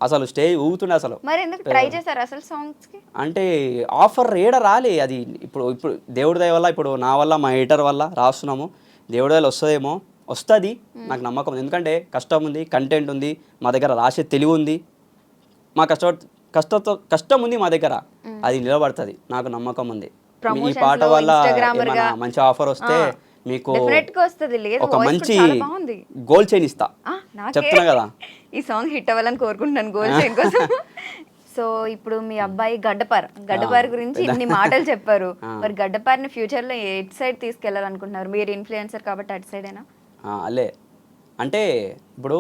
అసలు స్టేజ్ ఊగుతుండే అసలు. మరి ఎందుకు ట్రై చేశారు అసలు సాంగ్స్ కి? అంటే ఆఫర్ ఏడ రాలే అది. ఇప్పుడు దేవుడి దయ వల్ల, ఇప్పుడు నా వల్ల మా ఎడిటర్ వల్ల రాస్తున్నాము. దేవుడి దయలో వస్తుందేమో, వస్తుంది నాకు నమ్మకం ఉంది. ఎందుకంటే కష్టం ఉంది, కంటెంట్ ఉంది, మా దగ్గర రాసే తెలివి ఉంది, మా కష్టం ఉంది మా దగ్గర, అది నిలబడుతుంది నాకు నమ్మకం ఉంది. ఈ పాట వల్ల ఏమైనా మంచి ఆఫర్ వస్తే మీకు ఒక మంచి గోల్డ్ చైన్ ఇస్తా, చెప్తున్నా కదా. ఈ సాంగ్ హిట్ అవ్వాలని కోరుకుంటున్నాను గోల్డ్ చైన్ కోసం. సో ఇప్పుడు మీ అబ్బాయి గడ్డపార్ గురించి ఇన్ని మాటలు చెప్పారు. మరి గడ్డపార్ని ఫ్యూచర్ లో ఎట్ సైడ్ తీసుకెళ్లాలనుకుంటున్నారు? మీరు ఇన్ఫ్లుయెన్సర్ కాబట్టి అటు సైడేనా? అలే అంటే ఇప్పుడు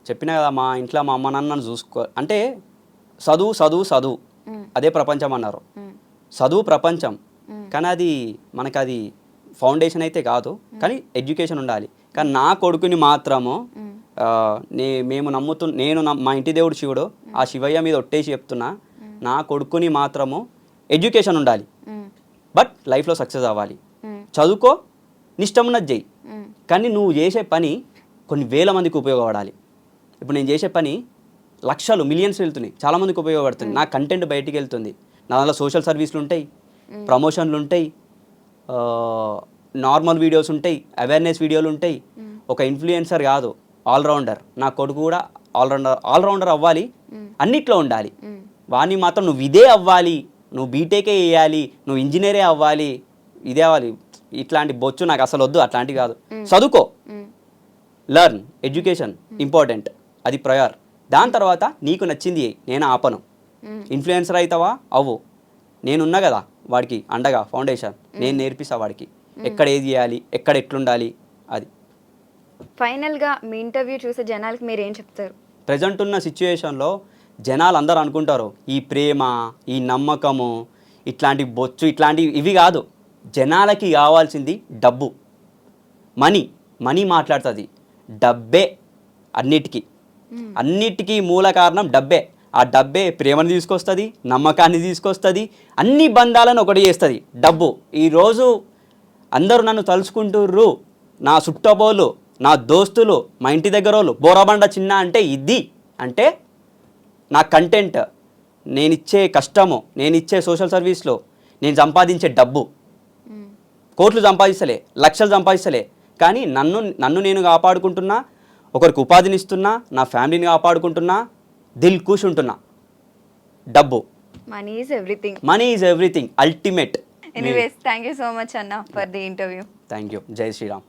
చెప్పినా కదా, మా ఇంట్లో మా అమ్మ నాన్నను చూసుకో అంటే చదువు అదే ప్రపంచం అన్నారు. చదువు ప్రపంచం, కానీ అది మనకు అది ఫౌండేషన్ అయితే కాదు, కానీ ఎడ్యుకేషన్ ఉండాలి. కానీ నా కొడుకుని మాత్రము నేను మా ఇంటి దేవుడు శివుడు, ఆ శివయ్య మీద ఒట్టేసి చెప్తున్నా, నా కొడుకుని మాత్రము ఎడ్యుకేషన్ ఉండాలి, బట్ లైఫ్లో సక్సెస్ అవ్వాలి. చదువుకో, నిష్టమున్నది చెయ్యి, కానీ నువ్వు చేసే పని కొన్ని వేల మందికి ఉపయోగపడాలి. ఇప్పుడు నేను చేసే పని లక్షలు మిలియన్స్ వెళ్తున్నాయి, చాలామందికి ఉపయోగపడుతుంది. నా కంటెంట్ బయటికి వెళ్తుంది, నా దాంట్లో సోషల్ సర్వీస్లు ఉంటాయి, ప్రమోషన్లు ఉంటాయి, నార్మల్ వీడియోస్ ఉంటాయి, అవేర్నెస్ వీడియోలు ఉంటాయి. ఒక ఇన్ఫ్లుయెన్సర్ కాదు, ఆల్రౌండర్. నా కొడుకు కూడా ఆల్రౌండర్ అవ్వాలి, అన్నిట్లో ఉండాలి. వాడిని మాత్రం నువ్వు ఇదే అవ్వాలి, నువ్వు బీటెకే వేయాలి, నువ్వు ఇంజనీరే అవ్వాలి, ఇదే అవ్వాలి, ఇట్లాంటి బొచ్చు నాకు అసలు వద్దు. అట్లాంటివి కాదు. చదువుకో, లర్న్, ఎడ్యుకేషన్ ఇంపార్టెంట్, అది ప్రయర్. దాని తర్వాత నీకు నచ్చింది నేను ఆపను. ఇన్ఫ్లుయెన్సర్ అవుతావా అవ్వు, నేనున్నా కదా వాడికి అండగా, ఫౌండేషన్ నేను నేర్పిస్తా వాడికి ఎక్కడ ఏది చేయాలి, ఎక్కడ ఎట్లుండాలి. అది ఫైనల్గా మీ ఇంటర్వ్యూ చూసే జనాలకి మీరు ఏం చెప్తారు? ప్రజెంట్ ఉన్న సిచ్యువేషన్లో జనాలు అందరూ అనుకుంటారు ఈ ప్రేమ, ఈ నమ్మకము, ఇట్లాంటి బొచ్చు, ఇట్లాంటివి ఇవి కాదు. జనాలకి కావాల్సింది డబ్బు, మనీ మాట్లాడుతుంది. డబ్బే అన్నిటికీ మూల కారణం డబ్బే. ఆ డబ్బే ప్రేమను తీసుకొస్తుంది, నమ్మకాన్ని తీసుకొస్తుంది, అన్ని బంధాలను ఒకటి చేస్తుంది డబ్బు. ఈరోజు అందరూ నన్ను తలుచుకుంటుర్రు, నా చుట్టబోలు, నా దోస్తులు, మా ఇంటి దగ్గర వాళ్ళు, బోరబండ చిన్న అంటే ఇది అంటే నా కంటెంట్, నేనిచ్చే కష్టము, నేనిచ్చే సోషల్ సర్వీస్లో నేను సంపాదించే డబ్బు. కోట్లు సంపాదిస్తలే, లక్షలు సంపాదిస్తలే, కానీ నన్ను నేను కాపాడుకుంటున్నా, ఒకరికి ఉపాధినిస్తున్నా, నా ఫ్యామిలీని కాపాడుకుంటున్నా, దిల్ ఖుష్ ఉంటున్నా. డబ్బు, money is everything ultimate. Anyways, thank you so much అన్న for the interview. Thank you. జై శ్రీరామ్.